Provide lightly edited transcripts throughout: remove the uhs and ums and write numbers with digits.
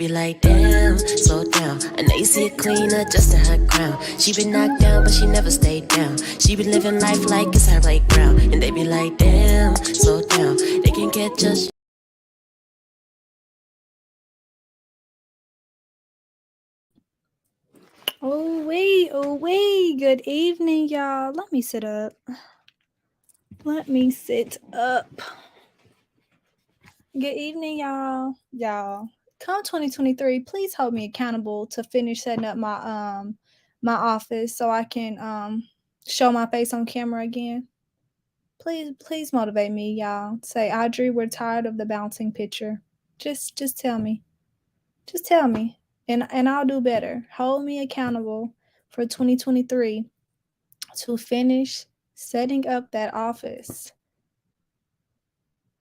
be like, damn, slow down. I know you see it clean, adjusting her crown. She been knocked down, but she never stayed down. She been living life like it's her playground. And they be like, damn, slow down. They can catch us. Oh, wait. Good evening, y'all. Let me sit up. Good evening, y'all. Come 2023, please hold me accountable to finish setting up my office so I can show my face on camera again. Please motivate me, y'all. Say, Audrey, we're tired of the bouncing picture. Just tell me. Just tell me. And I'll do better. Hold me accountable for 2023 to finish setting up that office.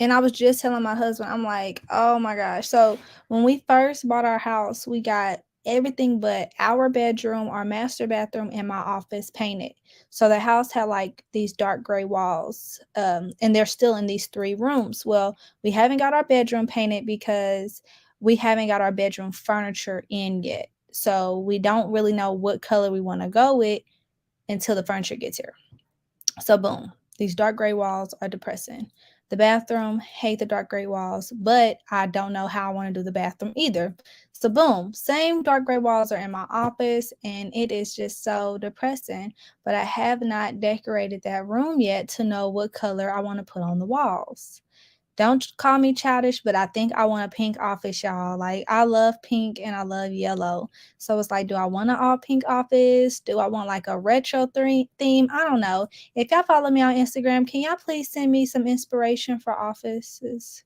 And I was just telling my husband, I'm like, oh my gosh. So when we first bought our house, we got everything but our bedroom, our master bathroom, and my office painted. So the house had like these dark gray walls, and they're still in these 3 rooms. Well, we haven't got our bedroom painted because we haven't got our bedroom furniture in yet. So we don't really know what color we want to go with until the furniture gets here. So boom, these dark gray walls are depressing. The bathroom, hate the dark gray walls, but I don't know how I want to do the bathroom either. So boom, same dark gray walls are in my office and it is just so depressing, but I have not decorated that room yet to know what color I want to put on the walls. Don't call me childish, but I think I want a pink office, y'all. Like, I love pink and I love yellow. So it's like, do I want an all pink office? Do I want like a retro theme? I don't know. If y'all follow me on Instagram, can y'all please send me some inspiration for offices?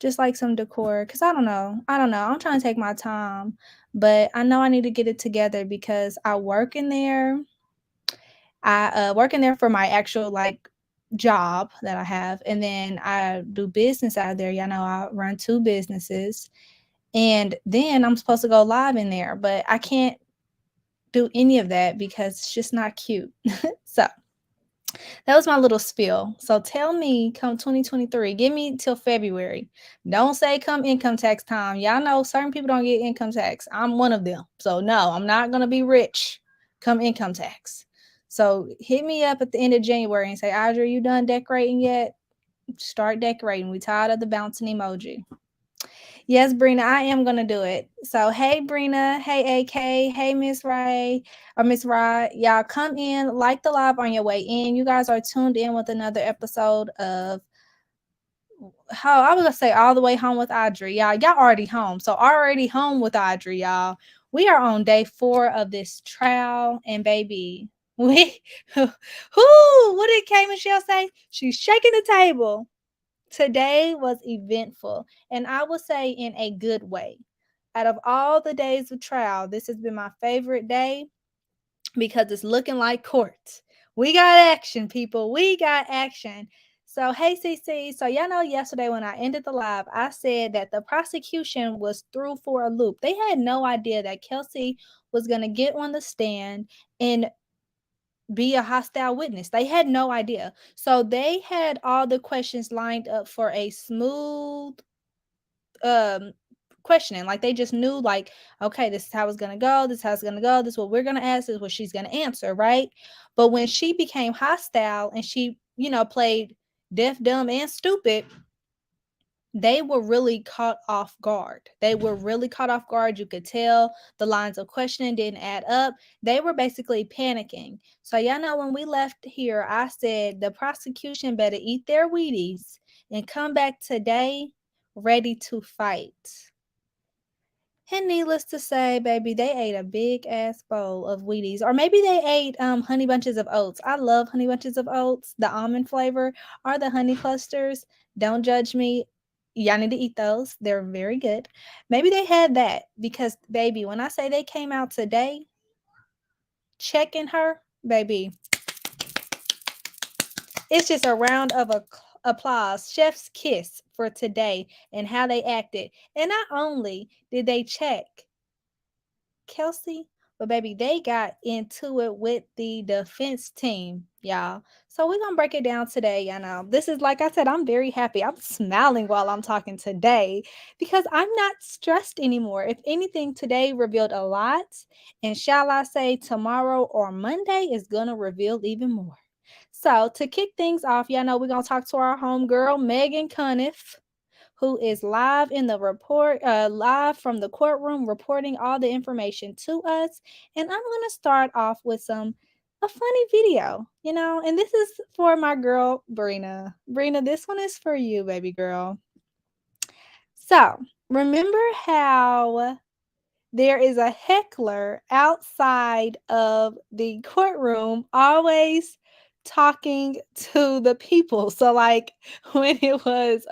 Just like some decor. Because I don't know. I'm trying to take my time. But I know I need to get it together because I work in there. I work in there for my actual like job that I have, and then I do business out of there. Y'all know I run 2 businesses, and then I'm supposed to go live in there, but I can't do any of that because it's just not cute. So that was my little spiel. So tell me, come 2023, give me till February. Don't say come income tax time. Y'all know certain people don't get income tax. I'm one of them. So no, I'm not gonna be rich come income tax. So hit me up at the end of January and say, Audrey, you done decorating yet? Start decorating. We tired of the bouncing emoji. Yes, Brina, I am gonna do it. So hey Brina, hey AK, hey Miss Ray or Miss Rod. Y'all come in, like the live on your way in. You guys are tuned in with another episode of how I was gonna say all the way home with Audrey. Y'all already home. So already home with Audrey, y'all. We are on day 4 of this trial, and baby, we who what did K Michelle say? She's shaking the table. Today was eventful, and I will say in a good way. Out of all the days of trial, this has been my favorite day because it's looking like court. We got action, people. We got action. So, hey, CC. So, y'all know yesterday when I ended the live, I said that the prosecution was through for a loop. They had no idea that Kelsey was going to get on the stand and be a hostile witness. They had no idea. So they had all the questions lined up for a smooth um questioning. Like they just knew like, okay, this is how it's gonna go, this is how it's gonna go, this is what we're gonna ask, this is what she's gonna answer, right? But when she became hostile and she, played deaf, dumb, and stupid, they were really caught off guard. They were really caught off guard. You could tell the lines of questioning didn't add up. They were basically panicking. So, y'all know when we left here, I said the prosecution better eat their Wheaties and come back today ready to fight. And needless to say, baby, they ate a big ass bowl of Wheaties. Or maybe they ate honey bunches of oats. I love honey bunches of oats, the almond flavor or the honey clusters. Don't judge me. Y'all need to eat those. They're very good. Maybe they had that because, baby, when I say they came out today checking her, baby, it's just a round of applause, chef's kiss for today and how they acted. And not only did they check Kelsey, But baby, they got into it with the defense team, y'all. So we're gonna break it down today. You know, this is like I said, I'm very happy. I'm smiling while I'm talking today because I'm not stressed anymore. If anything, today revealed a lot. And shall I say, tomorrow or Monday is gonna reveal even more. So to kick things off, y'all know we're gonna talk to our homegirl, Megan Cuniff, who is live in the live from the courtroom, reporting all the information to us. And I'm gonna start off with a funny video, you know, and this is for my girl Brina. Brina, this one is for you, baby girl. So remember how there is a heckler outside of the courtroom always talking to the people. So like when it was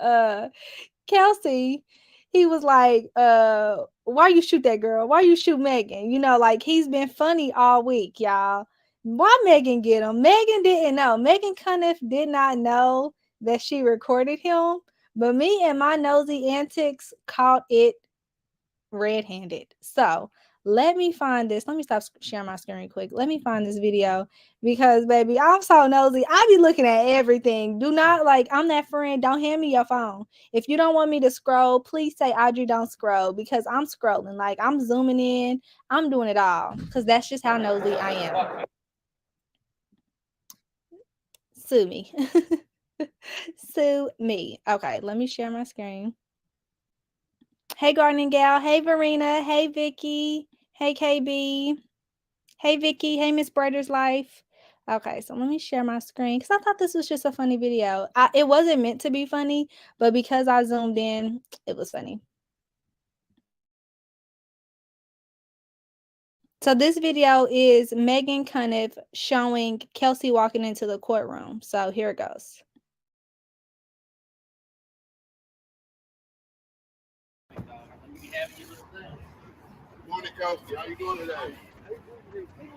Kelsey, he was like, why you shoot that girl? Why you shoot Megan? You know, like he's been funny all week, y'all. Why Megan get him? Megan didn't know. Megan Cuniff did not know that she recorded him, but me and my nosy antics caught it red-handed. So let me find this. Let me stop sharing my screen quick. Let me find this video because baby, I'm so nosy. I be looking at everything. Do not like I'm that friend. Don't hand me your phone. If you don't want me to scroll, please say Audrey don't scroll because I'm scrolling. Like I'm zooming in. I'm doing it all because that's just how nosy I am. Sue me. Sue me. Okay, let me share my screen. Hey Gardening Gal. Hey Verena. Hey Vicky. Hey KB. Hey Vicky. Hey Miss Brighter's Life. Okay, so let me share my screen because I thought this was just a funny video. It wasn't meant to be funny, but because I zoomed in, it was funny. So this video is Megan Cuniff showing Kelsey walking into the courtroom. So here it goes. Morning, Kelsey. How you doing today?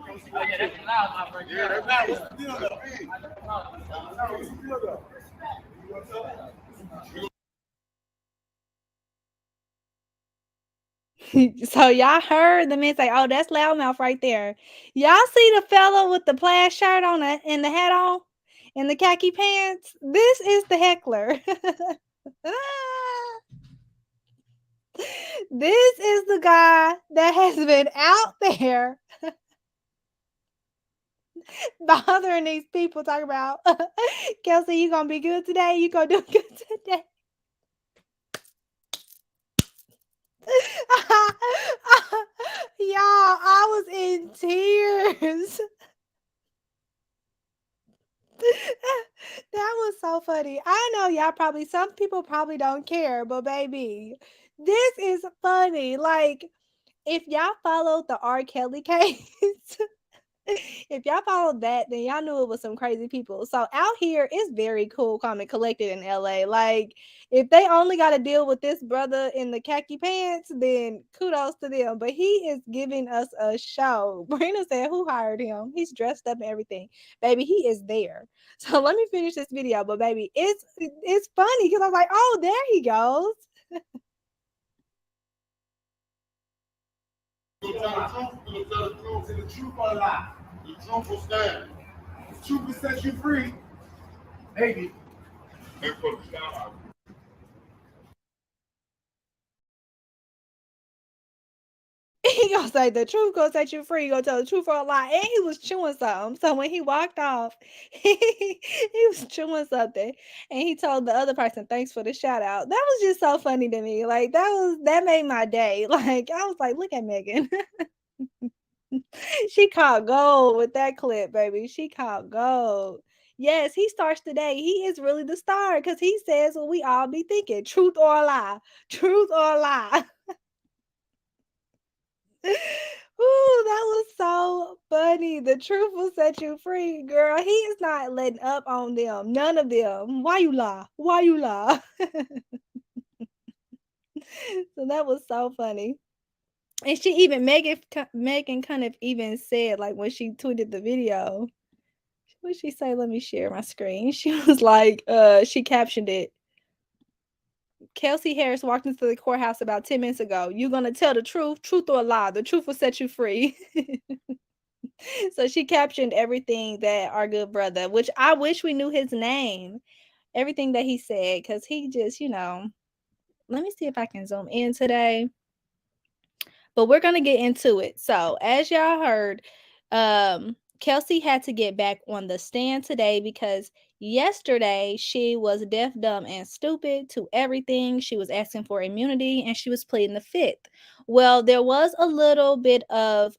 Oh, yeah, that's loud, my friend. Yeah, that's loud. What's the deal, though? So y'all heard the man say, "Oh, that's loudmouth right there." Y'all see the fella with the plaid shirt on and the hat on and the khaki pants? This is the heckler. This is the guy that has been out there bothering these people talking about Kelsey, you gonna be good today? You gonna do good today? Y'all, I was in tears. That was so funny. I know y'all probably some people probably don't care, but baby, this is funny. Like if y'all followed the R. Kelly case, if y'all followed that, then y'all knew it was some crazy people. So out here, it's very cool, calm, and collected in LA. Like, if they only got to deal with this brother in the khaki pants, then kudos to them. But he is giving us a show. Brina said, "Who hired him? He's dressed up and everything, baby. He is there." So let me finish this video. But baby, it's funny because I'm like, "Oh, there he goes." You gonna tell the truth? You gonna tell the truth? And the truth or a lie? The truth will stand. The truth will set you free. Maybe. And for the shout out. He gonna say the truth gonna set you free. He gonna tell the truth or a lie. And he was chewing something. So when he walked off, he was chewing something. And he told the other person, "Thanks for the shout out." That was just so funny to me. Like that made my day. Like I was like, look at Megan. She caught gold with that clip, baby. She caught gold. Yes, he starts today. He is really the star because he says what we all be thinking. Truth or a lie. Truth or a lie. Ooh, that was so funny. The truth will set you free, girl. He is not letting up on them. None of them. Why you lie? Why you lie? So that was so funny. And she even Megan kind of even said like when she tweeted the video. What did she say? Let me share my screen. She was like, she captioned it. Kelsey Harris walked into the courthouse about 10 minutes ago. You gonna tell the truth or a lie? The truth will set you free. So she captioned everything that our good brother, which I wish we knew his name, everything that he said, because he just, let me see if I can zoom in today. But we're gonna get into it. So as y'all heard, Kelsey had to get back on the stand today because yesterday she was deaf, dumb, and stupid to everything. She was asking for immunity and she was pleading the fifth. Well, there was a little bit of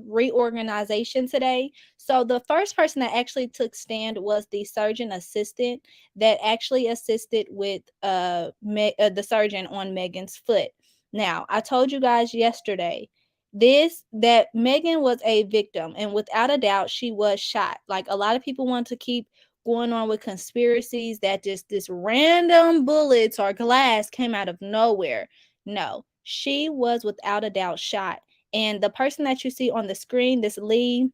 reorganization today. So the first person that actually took stand was the surgeon assistant that actually assisted with the surgeon on Megan's foot. Now, I told you guys yesterday that Megan was a victim, and without a doubt, she was shot. Like a lot of people want to keep going on with conspiracies that just this random bullets or glass came out of nowhere. No, she was without a doubt shot. And the person that you see on the screen, this Lee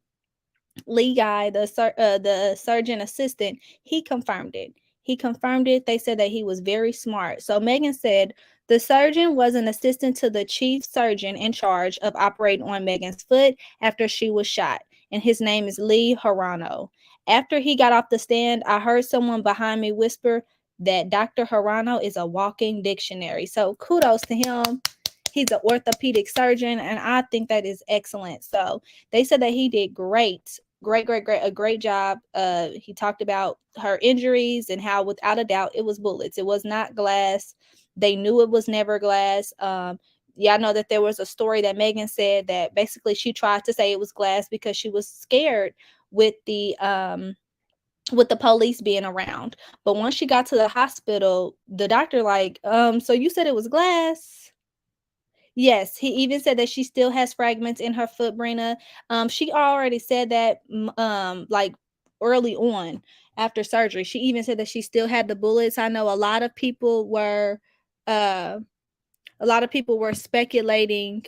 guy, the surgeon assistant, he confirmed it. He confirmed it. They said that he was very smart. So Megan said the surgeon was an assistant to the chief surgeon in charge of operating on Megan's foot after she was shot, and his name is Lee Harano. After he got off the stand, I heard someone behind me whisper that Dr. Harano is a walking dictionary. So kudos to him. He's an orthopedic surgeon, and I think that is excellent. So they said that he did great, a great job. He talked about her injuries and how, without a doubt, it was bullets. It was not glass. They knew it was never glass. Yeah, I know that there was a story that Megan said that basically she tried to say it was glass because she was scared with the police being around. But once she got to the hospital, the doctor so you said it was glass? Yes, he even said that she still has fragments in her foot, Brina. She already said that like early on after surgery. She even said that she still had the bullets. I know uh a lot of people were speculating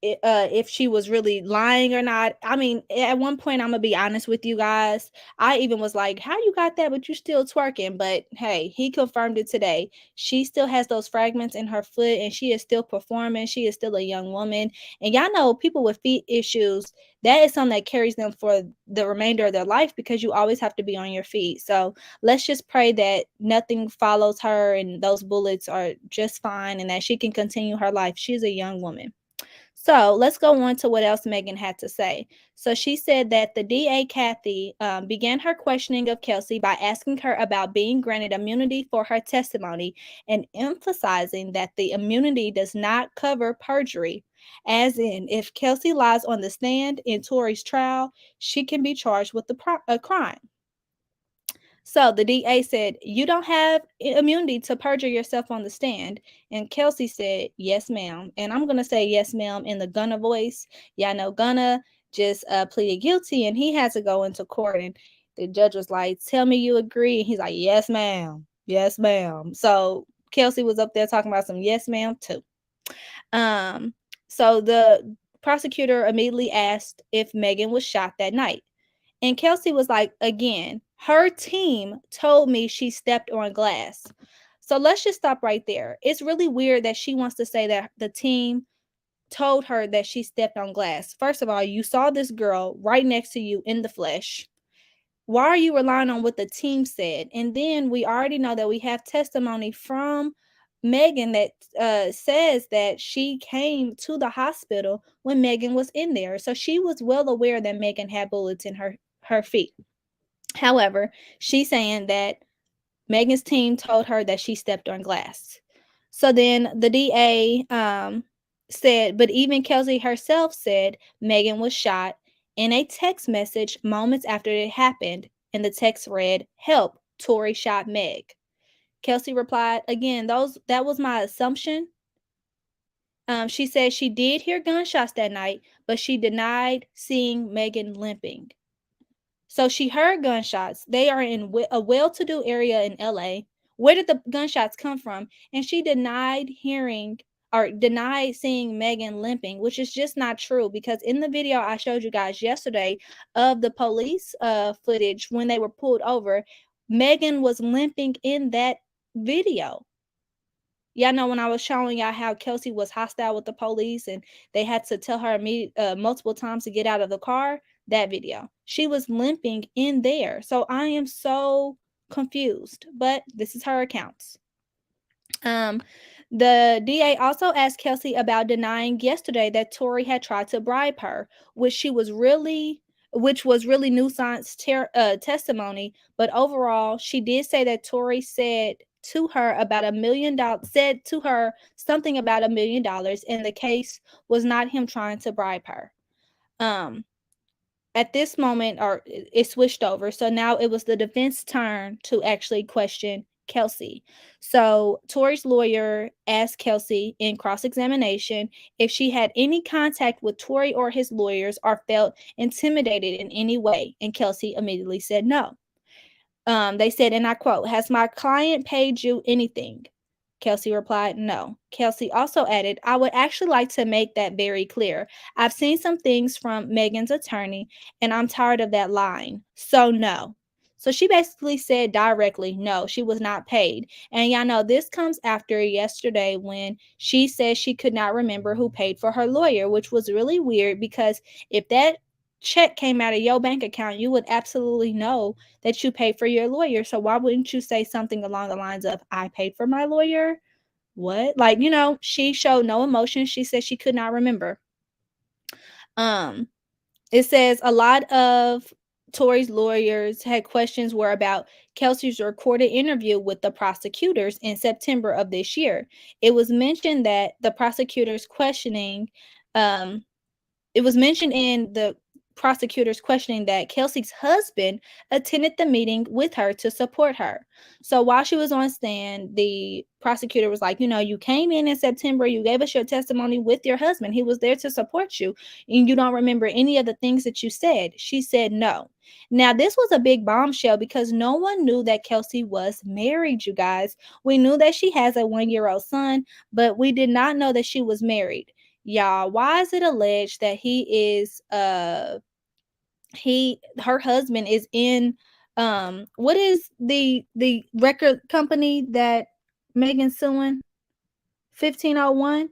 if she was really lying or not. I mean, at one point, I'm gonna be honest with you guys. I even was like, "How you got that? But you still twerking?" But hey, he confirmed it today. She still has those fragments in her foot, and she is still performing. She is still a young woman, and y'all know people with feet issues. That is something that carries them for the remainder of their life because you always have to be on your feet. So let's just pray that nothing follows her and those bullets are just fine, and that she can continue her life. She's a young woman. So let's go on to what else Megan had to say. So she said that the DA, Kathy, began her questioning of Kelsey by asking her about being granted immunity for her testimony and emphasizing that the immunity does not cover perjury. As in, if Kelsey lies on the stand in Tori's trial, she can be charged with a crime. So the DA said, "You don't have immunity to perjure yourself on the stand." And Kelsey said, "Yes, ma'am." And I'm going to say yes, ma'am, in the Gunna voice. Y'all know Gunna just pleaded guilty and he had to go into court. And the judge was like, "Tell me you agree." And he's like, "Yes, ma'am. Yes, ma'am." So Kelsey was up there talking about some yes, ma'am, too. So the prosecutor immediately asked if Megan was shot that night. And Kelsey was like, again, her team told me she stepped on glass. So let's just stop right there. It's really weird that she wants to say that the team told her that she stepped on glass. First of all, you saw this girl right next to you in the flesh. Why are you relying on what the team said? And then we already know that we have testimony from Megan that says that she came to the hospital when Megan was in there. So she was well aware that Megan had bullets in her feet. However, she's saying that Megan's team told her that she stepped on glass. So then the DA said, but even Kelsey herself said Megan was shot in a text message moments after it happened. And the text read, "Help, Tori shot Meg." Kelsey replied, again, that was my assumption. She said she did hear gunshots that night, but she denied seeing Megan limping. So she heard gunshots. They are in a well-to-do area in LA. Where did the gunshots come from? And she denied seeing Megan limping, which is just not true because in the video I showed you guys yesterday of the police footage when they were pulled over, Megan was limping in that video. Y'all know when I was showing y'all how Kelsey was hostile with the police and they had to tell her multiple times to get out of the car? That video. She was limping in there. So I am so confused, but this is her accounts. The DA also asked Kelsey about denying yesterday that Tory had tried to bribe her, which was really nuanced testimony. But overall, she did say that Tory said to her about $1 million, said to her something about $1 million, and the case was not him trying to bribe her. At this moment, or it switched over. So now it was the defense turn to actually question Kelsey. So Tory's lawyer asked Kelsey in cross-examination if she had any contact with Tory or his lawyers or felt intimidated in any way, and Kelsey immediately said no. They said, and I quote, "Has my client paid you anything?" Kelsey replied, "No." Kelsey also added, "I would actually like to make that very clear. I've seen some things from Megan's attorney, and I'm tired of that lying. So, no." So she basically said directly, no, she was not paid. And y'all know this comes after yesterday when she said she could not remember who paid for her lawyer, which was really weird because if that check came out of your bank account, you would absolutely know that you paid for your lawyer. So why wouldn't you say something along the lines of, I paid for my lawyer? What? Like, she showed no emotion. She said she could not remember. It says a lot of Tory's lawyers had questions were about Kelsey's recorded interview with the prosecutors in September of this year. It was mentioned that the prosecutors questioning, it was mentioned in the prosecutors questioning that Kelsey's husband attended the meeting with her to support her. So while she was on stand, the prosecutor was like, you came in September, you gave us your testimony with your husband. He was there to support you, and you don't remember any of the things that you said. She said no. Now, this was a big bombshell because no one knew that Kelsey was married, you guys. We knew that she has a 1-year-old son, but we did not know that she was married. Y'all, why is it alleged that her husband is in what is the record company that Megan's suing? 1501?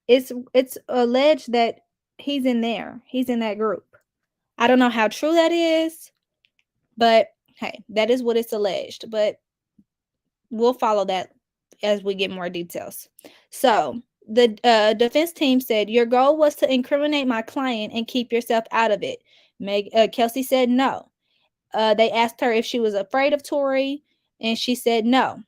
It's alleged that he's in there. He's in that group. I don't know how true that is, but hey, that is what it's alleged. But we'll follow that as we get more details. So the defense team said your goal was to incriminate my client and keep yourself out of it. Kelsey said no. They asked her if she was afraid of Tory, and she said no.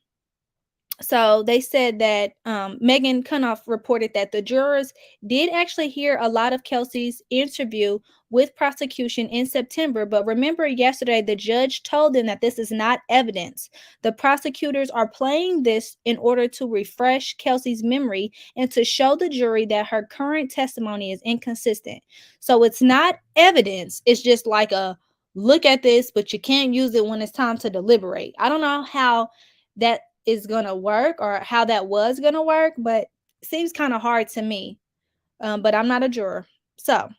So they said that Megan Cunoff reported that the jurors did actually hear a lot of Kelsey's interview with prosecution in September. But remember, yesterday, the judge told them that this is not evidence. The prosecutors are playing this in order to refresh Kelsey's memory and to show the jury that her current testimony is inconsistent. So it's not evidence. It's just like a look at this, but you can't use it when it's time to deliberate. I don't know how that is going to work or how that was going to work, but it seems kind of hard to me. But I'm not a juror. So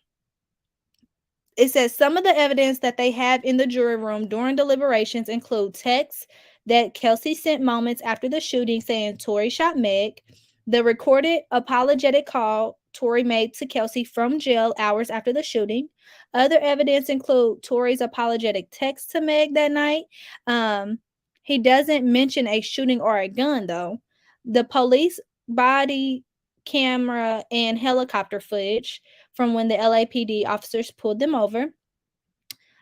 it says some of the evidence that they have in the jury room during deliberations include texts that Kelsey sent moments after the shooting saying Tory shot Meg, the recorded apologetic call Tory made to Kelsey from jail hours after the shooting. Other evidence include Tory's apologetic text to Meg that night. He doesn't mention a shooting or a gun, though. The police body camera and helicopter footage from when the LAPD officers pulled them over.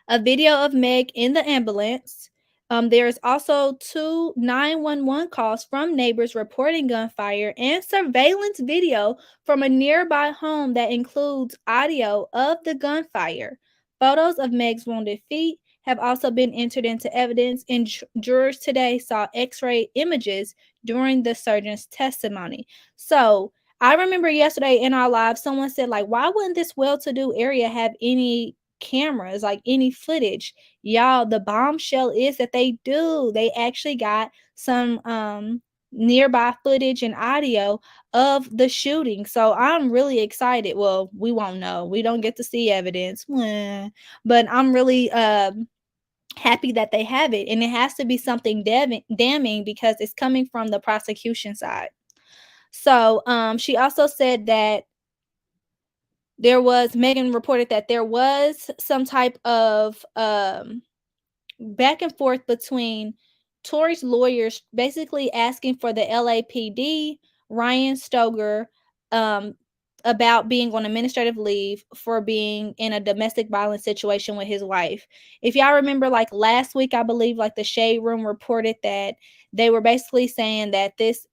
A video of Meg in the ambulance. There's also 2 911 calls from neighbors reporting gunfire and surveillance video from a nearby home that includes audio of the gunfire. Photos of Meg's wounded feet have also been entered into evidence, and jurors today saw x-ray images during the surgeon's testimony. So I remember yesterday in our live, someone said, like, why wouldn't this well-to-do area have any cameras, like any footage? Y'all, the bombshell is that they do. They actually got some nearby footage and audio of the shooting. So I'm really excited. Well, we won't know. We don't get to see evidence. But I'm really happy that they have it. And it has to be something damning because it's coming from the prosecution side. So she also said that Megan reported that there was some type of back and forth between Tory's lawyers basically asking for the LAPD, Ryan Stoger, um, about being on administrative leave for being in a domestic violence situation with his wife. If y'all remember, like last week, I believe, like the Shade Room reported that they were basically saying that this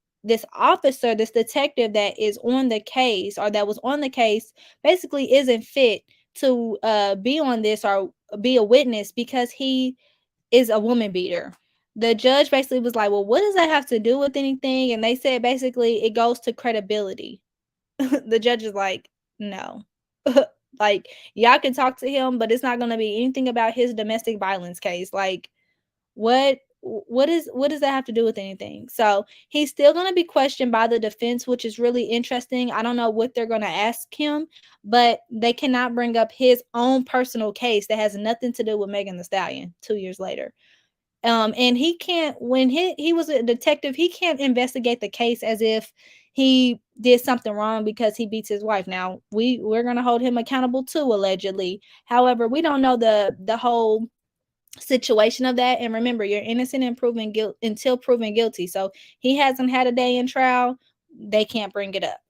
officer, this detective that is on the case or that was on the case, basically isn't fit to be on this or be a witness because he is a woman beater. The judge basically was like, well, what does that have to do with anything? And they said basically it goes to credibility. The judge is like, no. Like, y'all can talk to him, but it's not going to be anything about his domestic violence case. Like, what does that have to do with anything? So he's still going to be questioned by the defense, which is really interesting. I don't know what they're going to ask him, but they cannot bring up his own personal case that has nothing to do with Megan Thee Stallion 2 years later. And he can't, when he was a detective, he can't investigate the case as if he did something wrong because he beats his wife. Now we're going to hold him accountable too, allegedly. However, we don't know the whole situation of that. And remember, you're innocent and proven guilt until proven guilty. So he hasn't had a day in trial. They can't bring it up.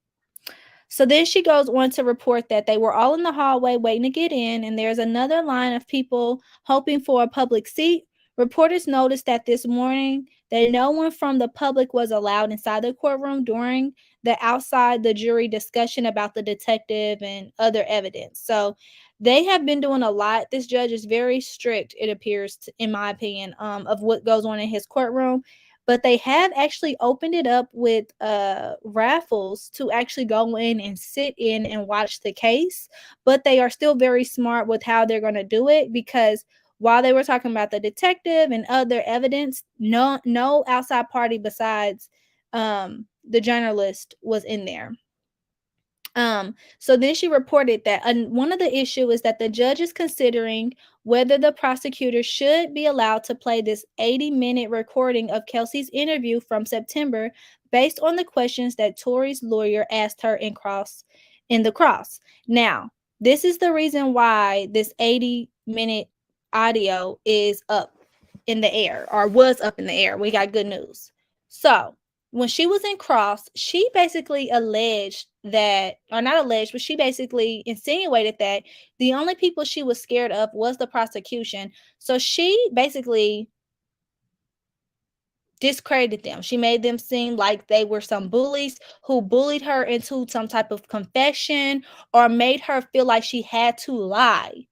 So then she goes on to report that they were all in the hallway waiting to get in, and there's another line of people hoping for a public seat. Reporters noticed that this morning that no one from the public was allowed inside the courtroom during the outside the jury discussion about the detective and other evidence. So they have been doing a lot. This judge is very strict, it appears, in my opinion, of what goes on in his courtroom. But they have actually opened it up with raffles to actually go in and sit in and watch the case. But they are still very smart with how they're going to do it, because while they were talking about the detective and other evidence, no outside party besides the journalist was in there. So then she reported that one of the issue is that the judge is considering whether the prosecutor should be allowed to play this 80-minute recording of Kelsey's interview from September based on the questions that Tory's lawyer asked her in the cross. Now, this is the reason why this 80-minute audio is up in the air, or was up in the air. We got good news. So when she was in cross, she basically alleged that, or not alleged, but she basically insinuated that the only people she was scared of was the prosecution. So she basically discredited them. She made them seem like they were some bullies who bullied her into some type of confession or made her feel like she had to lie.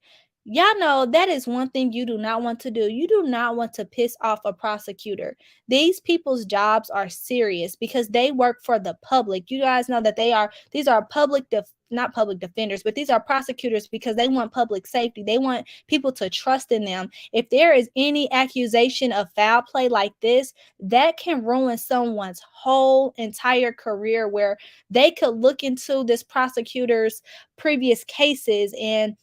Y'all know that is one thing you do not want to do. You do not want to piss off a prosecutor. These people's jobs are serious because they work for the public. You guys know that these are not public defenders, but these are prosecutors because they want public safety. They want people to trust in them. If there is any accusation of foul play like this, that can ruin someone's whole entire career, where they could look into this prosecutor's previous cases and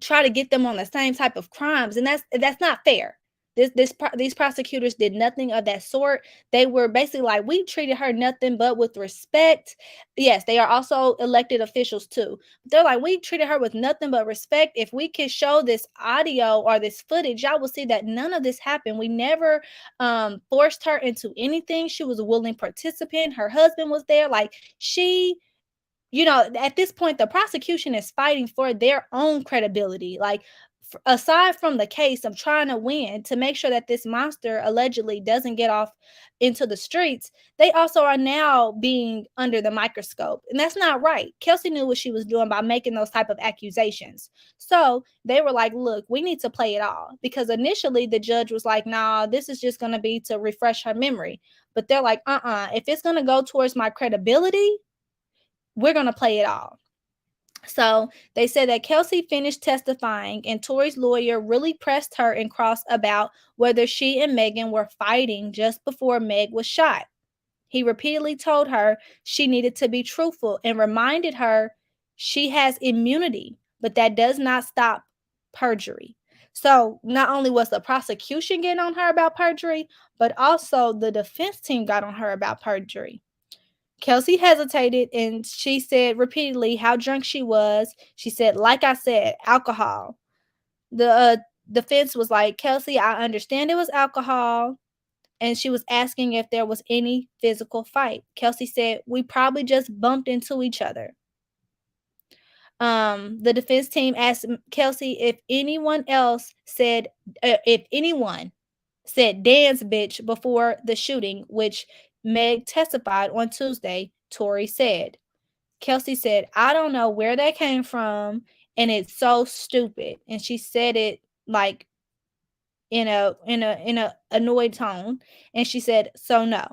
try to get them on the same type of crimes, and that's not fair. These prosecutors did nothing of that sort. They were basically like, we treated her nothing but with respect. Yes, they are also elected officials too. They're like, we treated her with nothing but respect. If we could show this audio or this footage, y'all will see that none of this happened. We never forced her into anything. She was a willing participant. Her husband was there. Like, at this point, the prosecution is fighting for their own credibility. Like, aside from the case of trying to win to make sure that this monster allegedly doesn't get off into the streets, they also are now being under the microscope. And that's not right. Kelsey knew what she was doing by making those type of accusations. So they were like, look, we need to play it all. Because initially the judge was like, nah, this is just going to be to refresh her memory. But they're like, if it's going to go towards my credibility, we're going to play it all. So they said that Kelsey finished testifying, and Tory's lawyer really pressed her in cross about whether she and Megan were fighting just before Meg was shot. He repeatedly told her she needed to be truthful and reminded her she has immunity, but that does not stop perjury. So not only was the prosecution getting on her about perjury, but also the defense team got on her about perjury. Kelsey hesitated and she said repeatedly how drunk she was. She said, like I said, alcohol. The defense was like, Kelsey, I understand it was alcohol. And she was asking if there was any physical fight. Kelsey said, we probably just bumped into each other. The defense team asked Kelsey if anyone said dance bitch before the shooting, which Meg testified on Tuesday. Tori said. Kelsey said, I don't know where that came from, and it's so stupid. And she said it like in a annoyed tone. And she said, so no.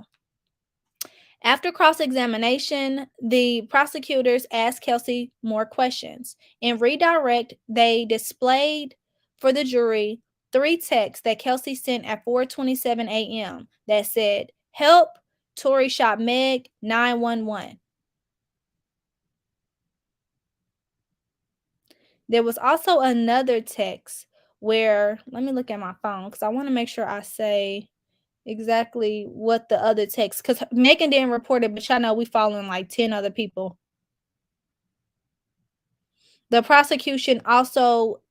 After cross-examination, the prosecutors asked Kelsey more questions. In redirect, they displayed for the jury 3 texts that Kelsey sent at 4:27 a.m. that said, "Help, Tori shot Meg, 911." There was also another text where, let me look at my phone because I want to make sure I say exactly what the other text, because Megan didn't report it, but y'all know we following like 10 other people. The prosecution also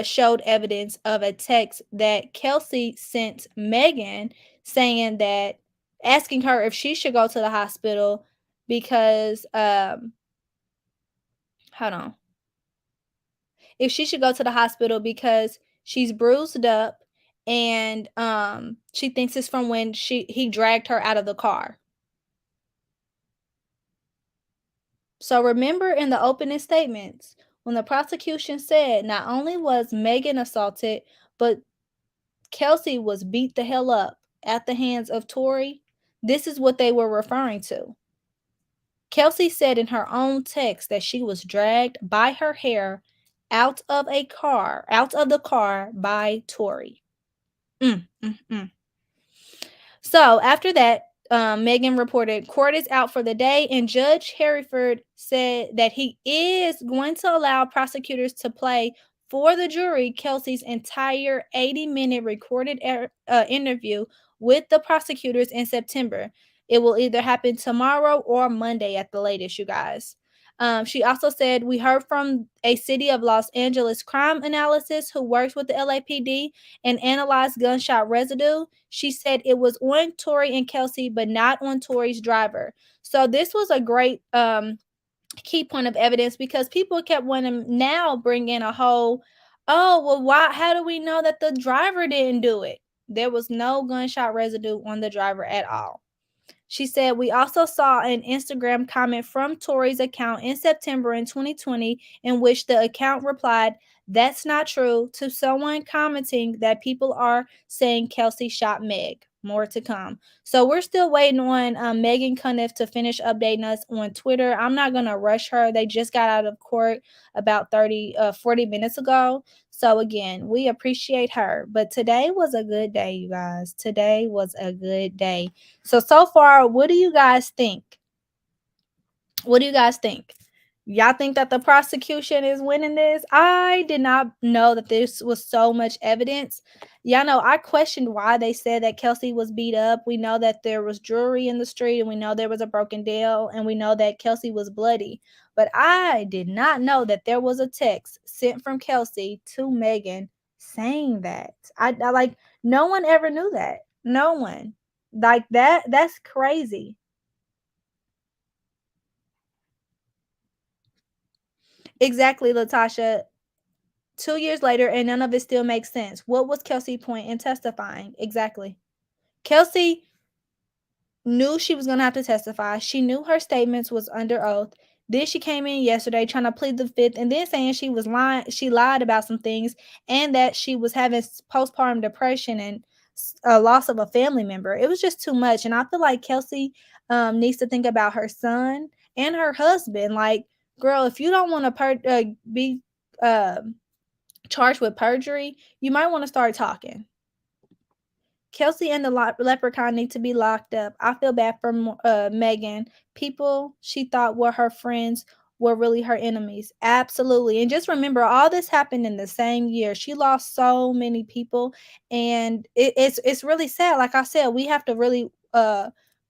showed evidence of a text that Kelsey sent Megan saying that, asking her if she should go to the hospital because hold on, if she should go to the hospital because she's bruised up, and she thinks it's from when he dragged her out of the car. So remember in the opening statements, when the prosecution said not only was Megan assaulted, but Kelsey was beat the hell up at the hands of Tori, this is what they were referring to. Kelsey said in her own text that she was dragged by her hair out of the car by Tori. So after that, Megan reported court is out for the day, and Judge Hereford said that he is going to allow prosecutors to play for the jury Kelsey's entire 80-minute recorded interview with the prosecutors in September. It will either happen tomorrow or Monday at the latest, you guys. She also said, we heard from a City of Los Angeles crime analyst who works with the LAPD and analyzed gunshot residue. She said it was on Tori and Kelsey, but not on Tori's driver. So this was a great key point of evidence, because people kept wanting to now bring in a whole, oh, well, how do we know that the driver didn't do it? There was no gunshot residue on the driver at all. She said, we also saw an Instagram comment from Tori's account in September in 2020 in which the account replied, that's not true, to someone commenting that people are saying Kelsey shot Meg. More to come. So we're still waiting on Megan Cuniff to finish updating us on Twitter. I'm not going to rush her. They just got out of court about 40 minutes ago. So again, we appreciate her. But today was a good day, you guys. Today was a good day. So far, what do you guys think? What do you guys think? Y'all think that the prosecution is winning this? I did not know that this was so much evidence. Y'all know I questioned why they said that Kelsey was beat up. We know that there was jewelry in the street, and we know there was a broken nail, and we know that Kelsey was bloody. But I did not know that there was a text sent from Kelsey to Megan saying that. I like, no one ever knew that. No one. Like that's crazy. Exactly, Latasha. 2 years later, and none of it still makes sense. What was Kelsey's point in testifying? Exactly. Kelsey knew she was going to have to testify. She knew her statements was under oath. Then she came in yesterday trying to plead the fifth, and then saying she was lying. She lied about some things, and that she was having postpartum depression and a loss of a family member. It was just too much. And I feel like Kelsey needs to think about her son and her husband. Like, girl, if you don't want to be charged with perjury, you might want to start talking. Kelsey and the leprechaun need to be locked up. I feel bad for Megan. People she thought were her friends were really her enemies. Absolutely. And just remember, all this happened in the same year. She lost so many people, and it's really sad. Like I said, we have to really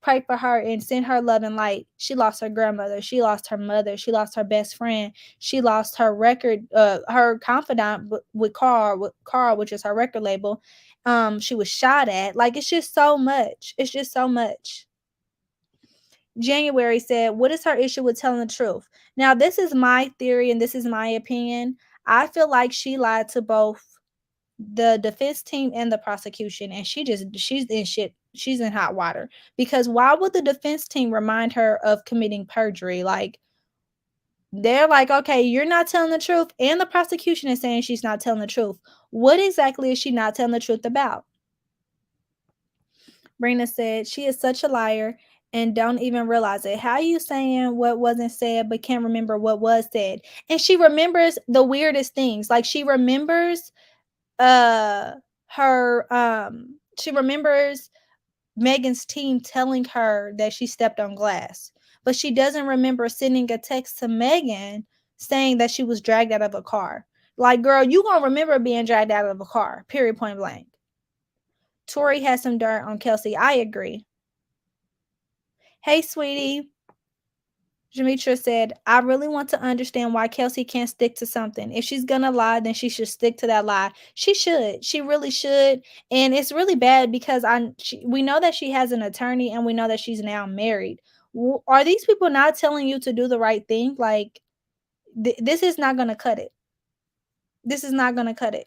pray for her and send her love and light. She lost her grandmother. She lost her mother. She lost her best friend. She lost her her confidant with Carl, which is her record label. She was shot at. Like, it's just so much. It's just so much. January said, what is her issue with telling the truth? Now, this is my theory and this is my opinion. I feel like she lied to both the defense team and the prosecution, and she's in shit. She's in hot water, because why would the defense team remind her of committing perjury? Like, they're like, okay, you're not telling the truth, and the prosecution is saying she's not telling the truth. What exactly is she not telling the truth about? Brina said, she is such a liar and don't even realize it. How you saying what wasn't said but can't remember what was said? And she remembers the weirdest things. Like, she remembers uh she remembers Megan's team telling her that she stepped on glass, but she doesn't remember sending a text to Megan saying that she was dragged out of a car. Like, girl, you gonna remember being dragged out of a car, period, point blank. Tori has some dirt on Kelsey. I agree. Hey, sweetie. Demetra said, I really want to understand why Kelsey can't stick to something. If she's going to lie, then she should stick to that lie. She should. She really should. And it's really bad because we know that she has an attorney and we know that she's now married. Are these people not telling you to do the right thing? Like, this is not going to cut it. This is not going to cut it.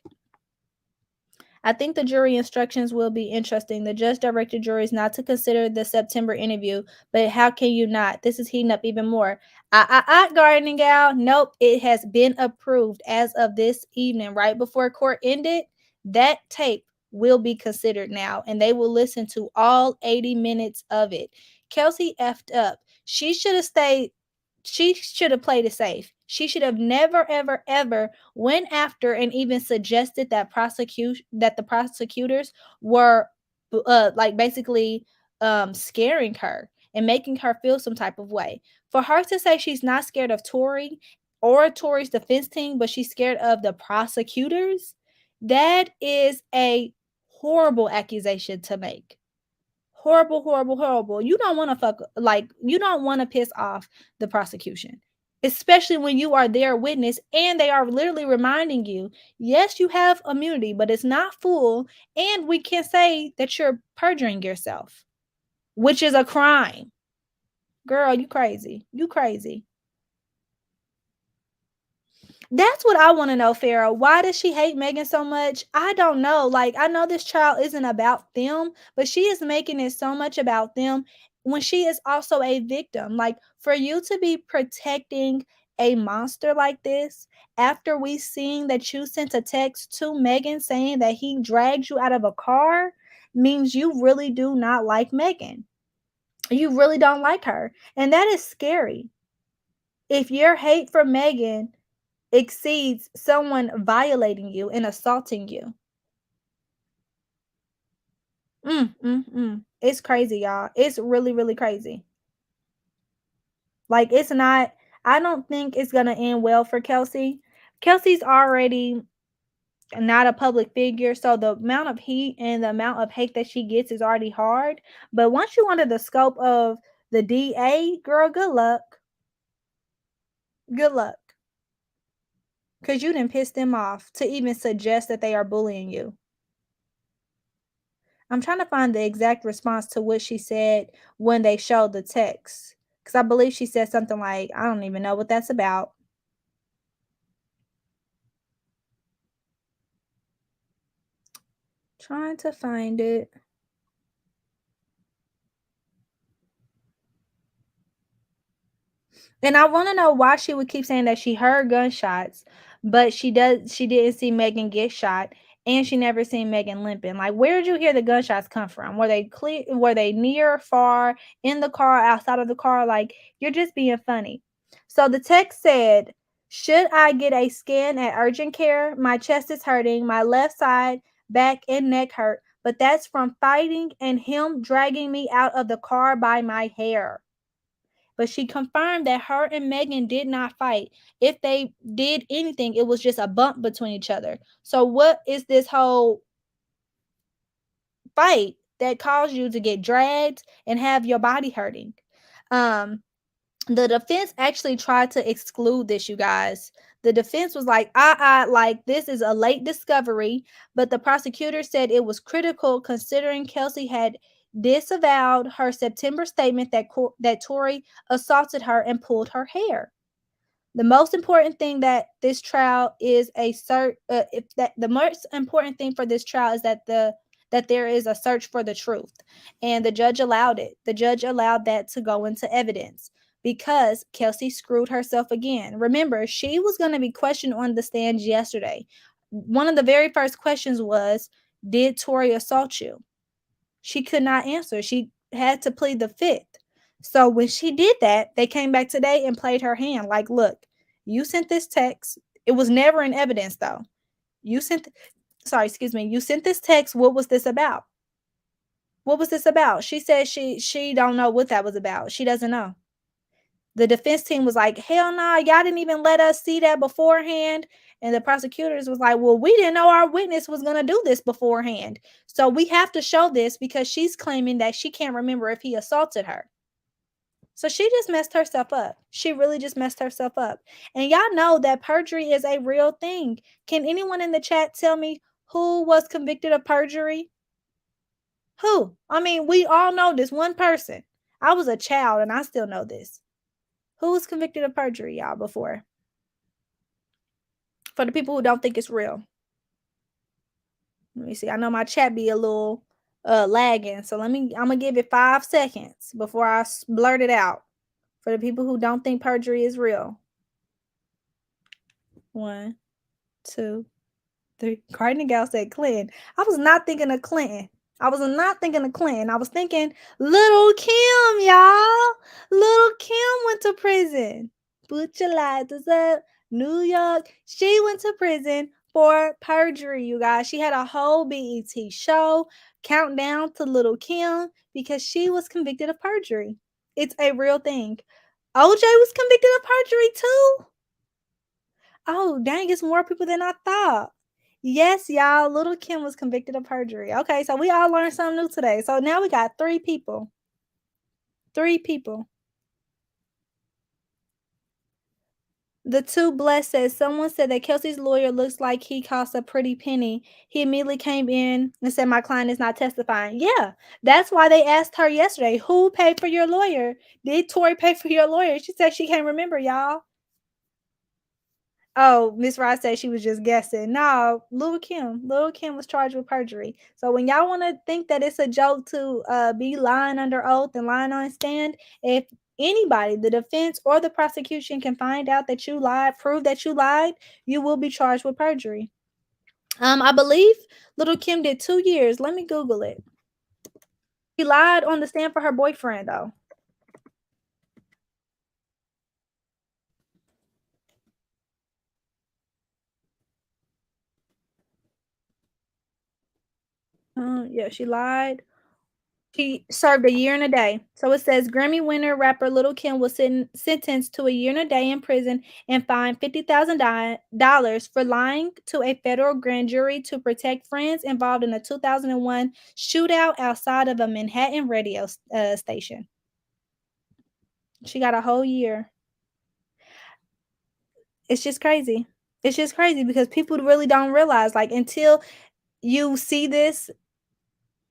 I think the jury instructions will be interesting. The judge directed juries not to consider the September interview, but how can you not? This is heating up even more. Gardening gal. Nope, it has been approved as of this evening, right before court ended. That tape will be considered now, and they will listen to all 80 minutes of it. Kelsey effed up. She should have stayed. She should have played it safe. She should have never, ever, ever went after and even suggested that the prosecutors were like basically scaring her and making her feel some type of way. For her to say she's not scared of Tori or Tori's defense team, but she's scared of the prosecutors, that is a horrible accusation to make. Horrible, horrible, horrible. You don't want to you don't want to piss off the prosecution, especially when you are their witness and they are literally reminding you, yes, you have immunity, but it's not full, and we can say that you're perjuring yourself, which is a crime. Girl, you crazy. You crazy. That's what I want to know, Farrah. Why does she hate Megan so much? I don't know. Like, I know this child isn't about them, but she is making it so much about them when she is also a victim. Like, for you to be protecting a monster like this after we seen that you sent a text to Megan saying that he dragged you out of a car means you really do not like Megan. You really don't like her. And that is scary. If your hate for Megan exceeds someone violating you and assaulting you. It's crazy, y'all. It's really, really crazy. Like, it's not, I don't think it's going to end well for Kelsey. Kelsey's already not a public figure, so the amount of heat and the amount of hate that she gets is already hard. But once you under the scope of the DA, girl, good luck. Good luck. Because you didn't piss them off to even suggest that they are bullying you. I'm trying to find the exact response to what she said when they showed the text. Because I believe she said something like, I don't even know what that's about. Trying to find it. And I want to know why she would keep saying that she heard gunshots, but she didn't see Megan get shot, and she never seen Megan limping. Like, where did you hear the gunshots come from? Were they near, far, in the car, outside of the car? Like, you're just being funny. So the text said, should I get a scan at urgent care? My chest is hurting, my left side, back, and neck hurt, but that's from fighting and him dragging me out of the car by my hair. But she confirmed that her and Megan did not fight. If they did anything, it was just a bump between each other. So what is this whole fight? that cause you to get dragged and have your body hurting. Um, the defense actually tried to exclude this, you guys. The defense was like, like this is a late discovery, but the prosecutor said it was critical considering Kelsey had disavowed her September statement that Tory assaulted her and pulled her hair. The most important thing that this trial is a search. If that the most important thing for this trial is that there is a search for the truth, and the judge allowed it. The judge allowed that to go into evidence because Kelsey screwed herself again. Remember, she was going to be questioned on the stand yesterday. One of the very first questions was, "Did Tori assault you?" She could not answer. She had to plead the fifth. So when she did that, they came back today and played her hand. Like, look, you sent this text. It was never in evidence though. You sent sorry, excuse me. You sent this text. What was this about? What was this about? She said she don't know what that was about. She doesn't know. The defense team was like, hell no, y'all didn't even let us see that beforehand. And the prosecutors was like, well, we didn't know our witness was going to do this beforehand. So we have to show this because she's claiming that she can't remember if he assaulted her. So she just messed herself up. She really just messed herself up. And y'all know that perjury is a real thing. Can anyone in the chat tell me who was convicted of perjury? Who? I mean, we all know this one person. I was a child and I still know this. Who was convicted of perjury, y'all, before? For the people who don't think it's real. Let me see. I know my chat be a little lagging. So I'm going to give it 5 seconds before I blurt it out. For the people who don't think perjury is real. 1, 2, 3. Cardinal Gal said Clinton. I was not thinking of Clinton. I was not thinking of Clinton. I was thinking Little Kim, y'all. Little Kim went to prison. Put your lighters up. New York. She went to prison for perjury, you guys. She had a whole BET show, Countdown to Little Kim, because she was convicted of perjury. It's a real thing. OJ was convicted of perjury too. Oh, dang, it's more people than I thought. Yes, y'all, Little Kim was convicted of perjury. Okay, so we all learned something new today. So now we got 3 people. 3 people. The Two Blessed says, someone said that Kelsey's lawyer looks like he costs a pretty penny. He immediately came in and said, my client is not testifying. Yeah, that's why they asked her yesterday, who paid for your lawyer? Did Tori pay for your lawyer? She said she can't remember, y'all. Oh, Miss Rice said she was just guessing. No, Little Kim was charged with perjury. So when y'all want to think that it's a joke to be lying under oath and lying on stand, if anybody, the defense or the prosecution, can find out that you lied, prove that you lied, you will be charged with perjury. I believe Little Kim did 2 years. Let me Google it. She lied on the stand for her boyfriend, though. Yeah, she lied. She served a year and a day. So it says Grammy winner rapper Little Kim was sentenced to a year and a day in prison and fined $50,000 for lying to a federal grand jury to protect friends involved in a 2001 shootout outside of a Manhattan radio station. She got a whole year. It's just crazy. It's just crazy because people really don't realize, like, until you see this,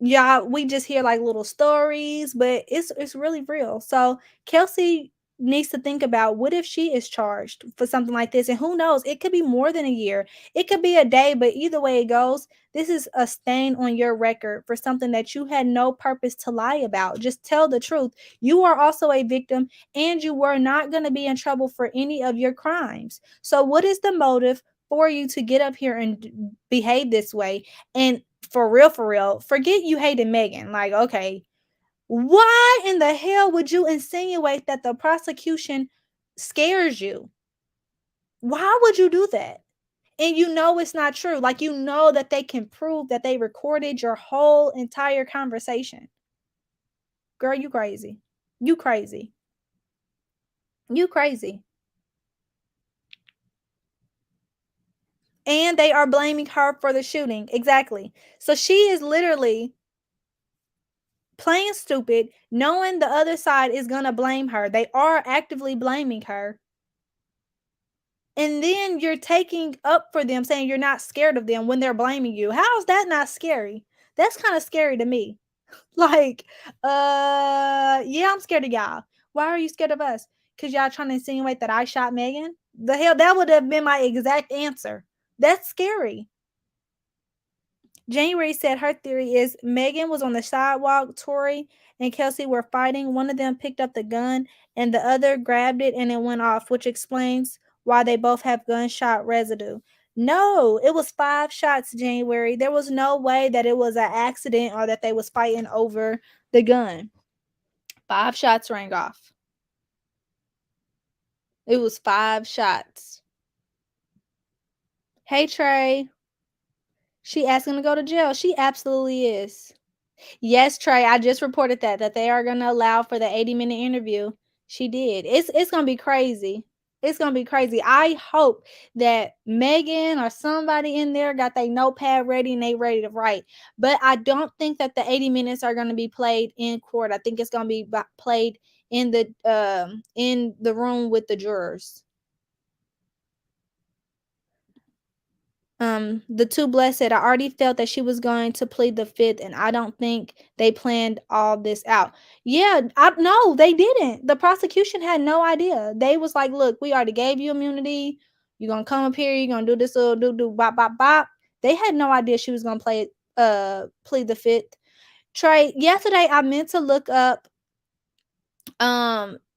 yeah, we just hear like little stories, but it's really real. So Kelsey needs to think about, what if she is charged for something like this, and who knows, it could be more than a year, it could be a day, but either way it goes, this is a stain on your record for something that you had no purpose to lie about. Just tell the truth. You are also a victim, and you were not going to be in trouble for any of your crimes. So what is the motive for you to get up here and behave this way? And for real, forget you hated Megan. Like, okay, why in the hell would you insinuate that the prosecution scares you? Why would you do that? And you know it's not true. Like, you know that they can prove that they recorded your whole entire conversation. Girl, you crazy. You crazy. You crazy. And they are blaming her for the shooting. Exactly. So she is literally playing stupid, knowing the other side is going to blame her. They are actively blaming her. And then you're taking up for them, saying you're not scared of them when they're blaming you. How is that not scary? That's kind of scary to me. Like, yeah, I'm scared of y'all. Why are you scared of us? Because y'all trying to insinuate that I shot Megan? The hell, that would have been my exact answer. That's scary. January said her theory is Megan was on the sidewalk, Tori and Kelsey were fighting. One of them picked up the gun and the other grabbed it and it went off, which explains why they both have gunshot residue. No, it was 5 shots, January. There was no way that it was an accident or that they was fighting over the gun. 5 shots rang off. It was 5 shots. Hey, Trey. She asking to go to jail. She absolutely is. Yes, Trey, I just reported that they are going to allow for the 80-minute interview. She did. It's going to be crazy. It's going to be crazy. I hope that Megan or somebody in there got their notepad ready and they ready to write. But I don't think that the 80 minutes are going to be played in court. I think it's going to be played in the room with the jurors. The two blessed said, I already felt that she was going to plead the fifth, and I don't think they planned all this out. Yeah, no, they didn't. The prosecution had no idea. They was like, look, we already gave you immunity. You're gonna come up here, you're gonna do this little do bop bop bop. They had no idea she was gonna plead the fifth. Trey, yesterday I meant to look up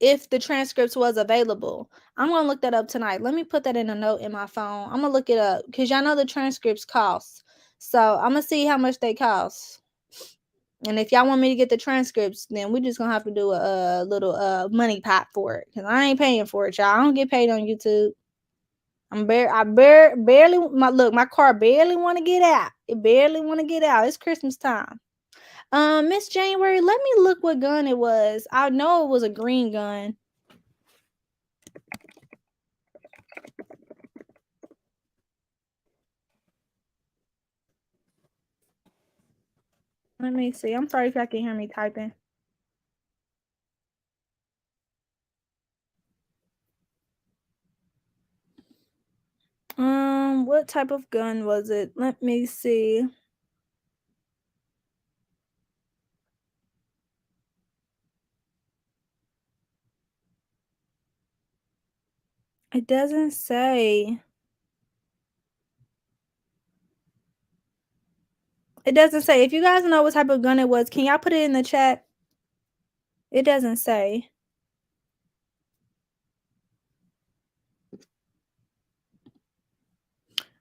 if the transcripts was available. I'm gonna look that up tonight. Let me put that in a note in my phone. I'm gonna look it up because y'all know the transcripts cost. So I'm gonna see how much they cost. And if y'all want me to get the transcripts, then we just gonna have to do a little money pot for it. Cause I ain't paying for it, y'all. I don't get paid on YouTube. Barely my car barely want to get out. It barely want to get out. It's Christmas time. Miss January, let me look what gun it was. I know it was a green gun. Let me see. I'm sorry if y'all can hear me typing. What type of gun was it? Let me see. It doesn't say. It doesn't say. If you guys know what type of gun it was, can y'all put it in the chat? It doesn't say.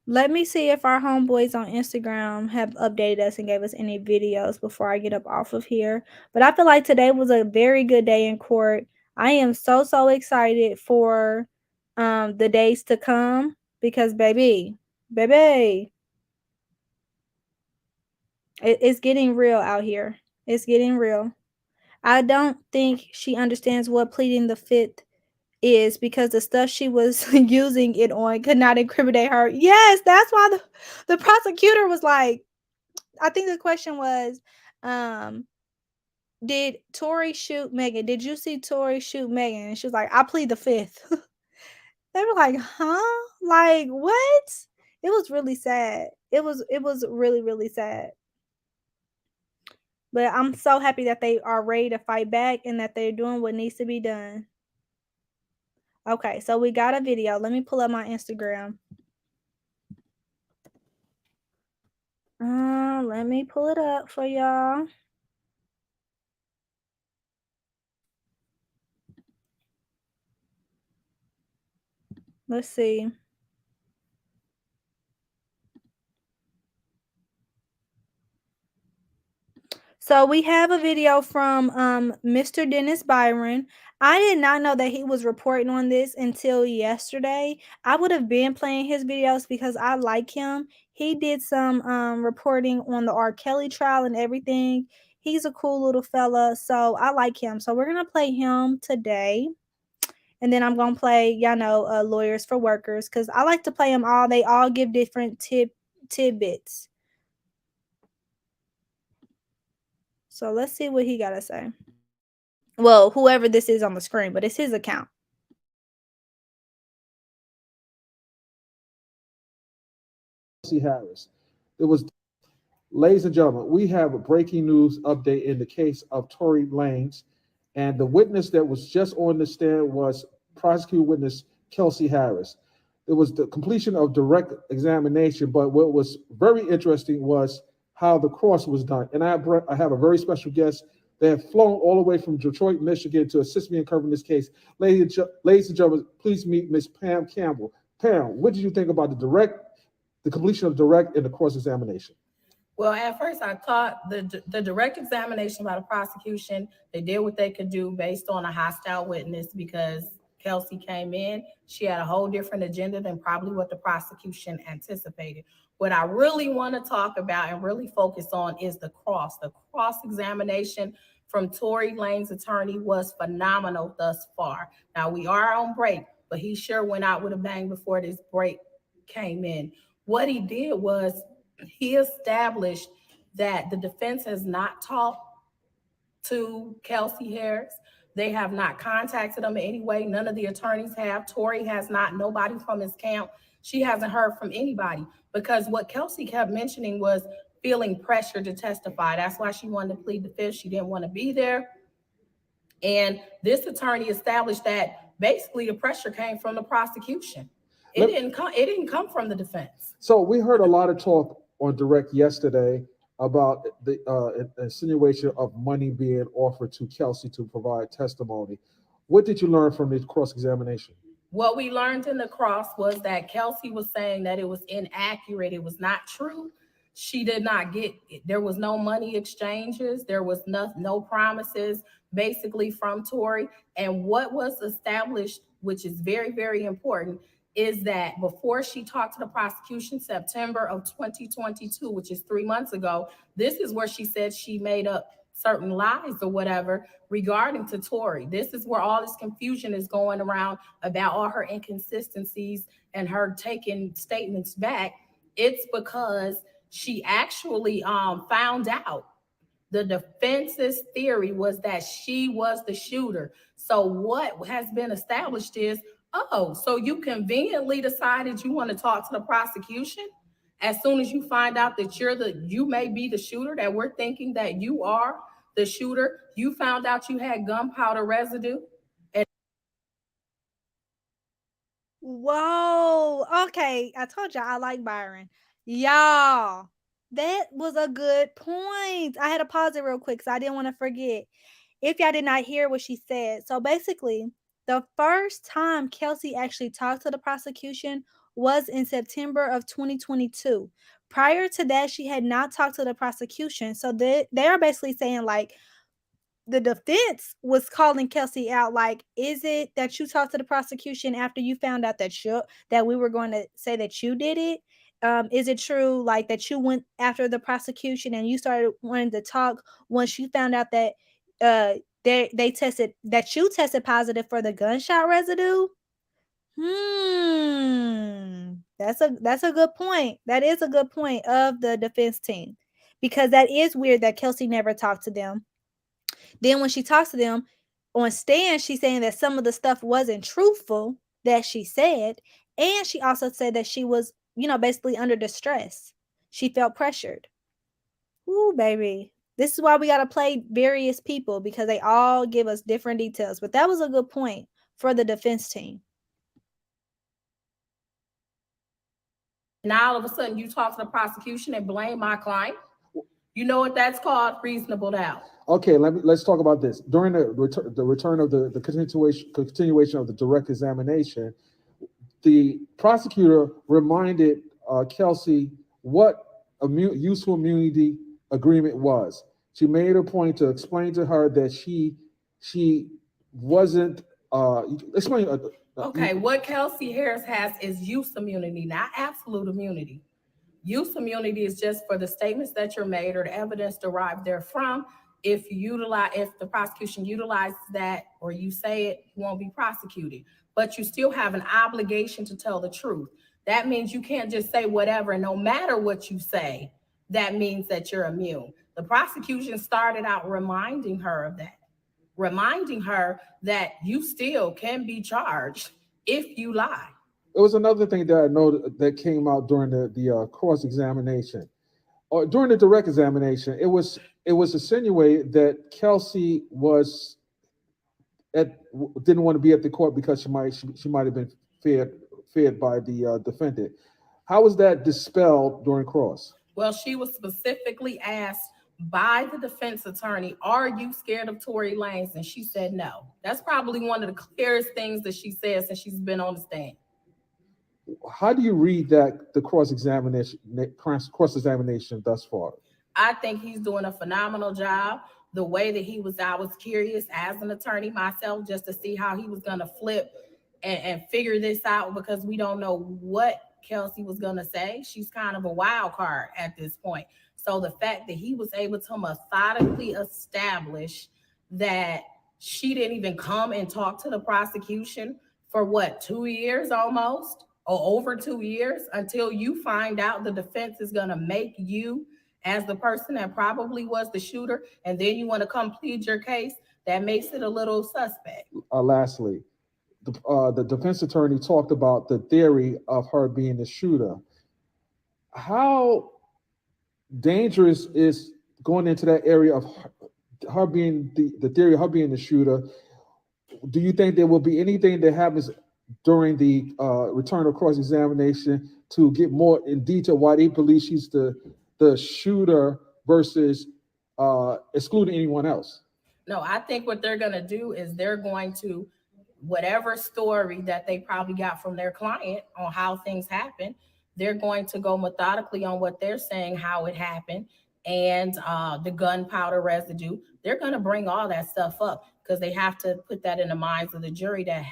Let me see if our homeboys on Instagram have updated us and gave us any videos before I get up off of here. But I feel like today was a very good day in court. I am so excited for the days to come because baby, it's getting real out here. It's getting real. I don't think she understands what pleading the fifth is because the stuff she was using it on could not incriminate her. Yes, that's why the prosecutor was like, I think the question was, did Tori shoot Megan? Did you see Tori shoot Megan? And she was like, I plead the fifth. They were like, huh? Like, what? It was really sad. It was really, really sad. But I'm so happy that they are ready to fight back and that they're doing what needs to be done. Okay, so we got a video. Let me pull up my Instagram. Let me pull it up for y'all. Let's see. So we have a video from Mr. Dennis Byron. I did not know that he was reporting on this until yesterday. I would have been playing his videos because I like him. He did some reporting on the R. Kelly trial and everything. He's a cool little fella, so I like him. So we're going to play him today. And then I'm going to play, y'all know, Lawyers for Workers because I like to play them all. They all give different tidbits. So let's see what he got to say. Well, whoever this is on the screen, but it's his account. Kelsey Harris. It was, ladies and gentlemen, we have a breaking news update in the case of Tory Lanez. And the witness that was just on the stand was prosecutor witness Kelsey Harris. It was the completion of direct examination, but what was very interesting was how the cross was done. And I have a very special guest. They have flown all the way from Detroit, Michigan to assist me in covering this case. Ladies and gentlemen, please meet Miss Pam Campbell. Pam, what did you think about the completion of direct and the cross examination? Well, at first I thought the direct examination by the prosecution, they did what they could do based on a hostile witness, because Kelsey came in, she had a whole different agenda than probably what the prosecution anticipated. What I really want to talk about and really focus on is the cross. The cross examination from Tory Lanez's attorney was phenomenal thus far. Now we are on break, but he sure went out with a bang before this break came in. What he did was he established that the defense has not talked to Kelsey Harris. They have not contacted him in any way. None of the attorneys have. Tory has not. Nobody from his camp. She hasn't heard from anybody, because what Kelsey kept mentioning was feeling pressure to testify. That's why she wanted to plead the fifth. She didn't want to be there. And this attorney established that basically the pressure came from the prosecution. It didn't come from the defense. So we heard a lot of talk on direct yesterday about the insinuation of money being offered to Kelsey to provide testimony. What did you learn from the cross-examination? What we learned in the cross was that Kelsey was saying that it was inaccurate. It was not true. She did not get it. There was no money exchanges. There was no promises basically from Tory. And what was established, which is very, very important, is that before she talked to the prosecution, September of 2022, which is 3 months ago, this is where she said she made up certain lies or whatever regarding to Tory. This is where all this confusion is going around about all her inconsistencies and her taking statements back. It's because she actually found out the defense's theory was that she was the shooter. So what has been established is, oh, so you conveniently decided you want to talk to the prosecution as soon as you find out that you may be the shooter, that we're thinking that you are the shooter. You found out you had gunpowder residue. Whoa. Okay. I told y'all I like Byron. Y'all, that was a good point. I had to pause it real quick because I didn't want to forget. If y'all did not hear what she said. So basically, the first time Kelsey actually talked to the prosecution was in September of 2022. Prior to that, she had not talked to the prosecution. So they are basically saying, like, the defense was calling Kelsey out, like, is it that you talked to the prosecution after you found out that we were going to say that you did it? Is it true, like, that you went after the prosecution and you started wanting to talk once you found out that they tested, that you tested positive for the gunshot residue? That's a good point. That is a good point of the defense team, because that is weird that Kelsey never talked to them. Then when she talks to them on stand, she's saying that some of the stuff wasn't truthful that she said. And she also said that she was, basically under distress. She felt pressured. Ooh, baby. This is why we got to play various people, because they all give us different details. But that was a good point for the defense team. Now all of a sudden you talk to the prosecution and blame my client. You know what that's called? Reasonable doubt. Okay, let's talk about this. During the return of the continuation of the direct examination, the prosecutor reminded Kelsey what useful immunity agreement was. She made a point to explain to her that she wasn't explain. Okay, what Kelsey Harris has is use immunity, not absolute immunity. Use immunity is just for the statements that you're made or the evidence derived therefrom. If the prosecution utilizes that or you say it, you won't be prosecuted. But you still have an obligation to tell the truth. That means you can't just say whatever, and no matter what you say, that means that you're immune. The prosecution started out reminding her of that, reminding her that you still can be charged if you lie. It was another thing that I know that came out during the cross examination, or during the direct examination. It was insinuated that Kelsey didn't want to be at the court because she might have been feared by the defendant. How was that dispelled during cross? Well, she was specifically asked by the defense attorney, "Are you scared of Tory Lanez?" And she said no. That's probably one of the clearest things that she said since she's been on the stand. How do you read that the cross examination thus far? I think he's doing a phenomenal job. The way that I was curious as an attorney myself, just to see how he was going to flip and figure this out, because we don't know what Kelsey was going to say. She's kind of a wild card at this point. So the fact that he was able to methodically establish that she didn't even come and talk to the prosecution for 2 years almost, or over 2 years, until you find out the defense is going to make you as the person that probably was the shooter, and then you want to come plead your case, that makes it a little suspect. Lastly, the defense attorney talked about the theory of her being the shooter. How dangerous is going into that area of her being the theory of her being the shooter? Do you think there will be anything that happens during the return of cross-examination to get more in detail why they believe she's the shooter versus excluding anyone else? No, I think what they're going to do is they're going to, whatever story that they probably got from their client on how things happen, they're going to go methodically on what they're saying, how it happened, and the gunpowder residue. They're going to bring all that stuff up because they have to put that in the minds of the jury that,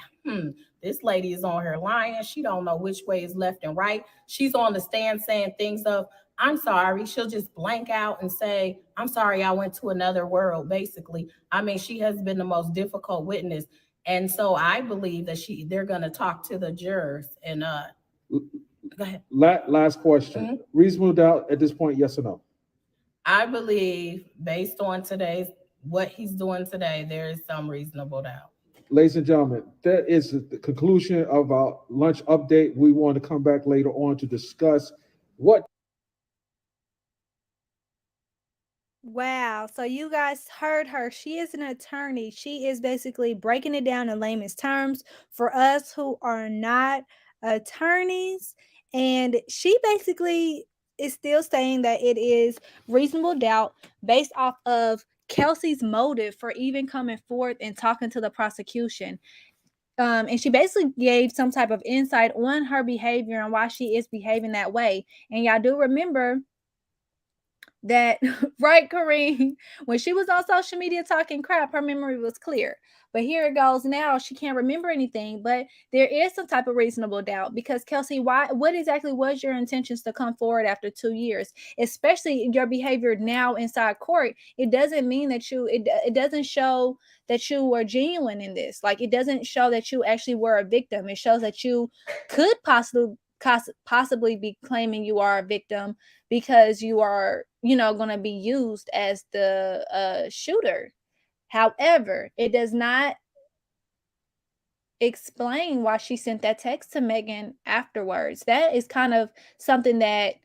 this lady is on her lying. She don't know which way is left and right. She's on the stand saying things of, "I'm sorry." She'll just blank out and say, "I'm sorry, I went to another world," basically. I mean, she has been the most difficult witness. And so I believe that they're going to talk to the jurors. And go ahead. Last question. Mm-hmm. Reasonable doubt at this point, yes or no? I believe, based on what he's doing today, there is some reasonable doubt. Ladies and gentlemen, that is the conclusion of our lunch update. We want to come back later on to discuss what. Wow. So you guys heard her. She is an attorney. She is basically breaking it down in layman's terms for us who are not attorneys. And she basically is still saying that it is reasonable doubt based off of Kelsey's motive for even coming forth and talking to the prosecution. And she basically gave some type of insight on her behavior and why she is behaving that way. And y'all do remember that, right, Kareem? When she was on social media talking crap, her memory was clear. But here it goes now. She can't remember anything, but there is some type of reasonable doubt because, Kelsey, what exactly was your intentions to come forward after 2 years? Especially your behavior now inside court. It doesn't mean that it doesn't show that you were genuine in this. Like, it doesn't show that you actually were a victim. It shows that you could possibly be claiming you are a victim because you are, going to be used as the shooter. However, it does not explain why she sent that text to Megan afterwards. That is kind of something that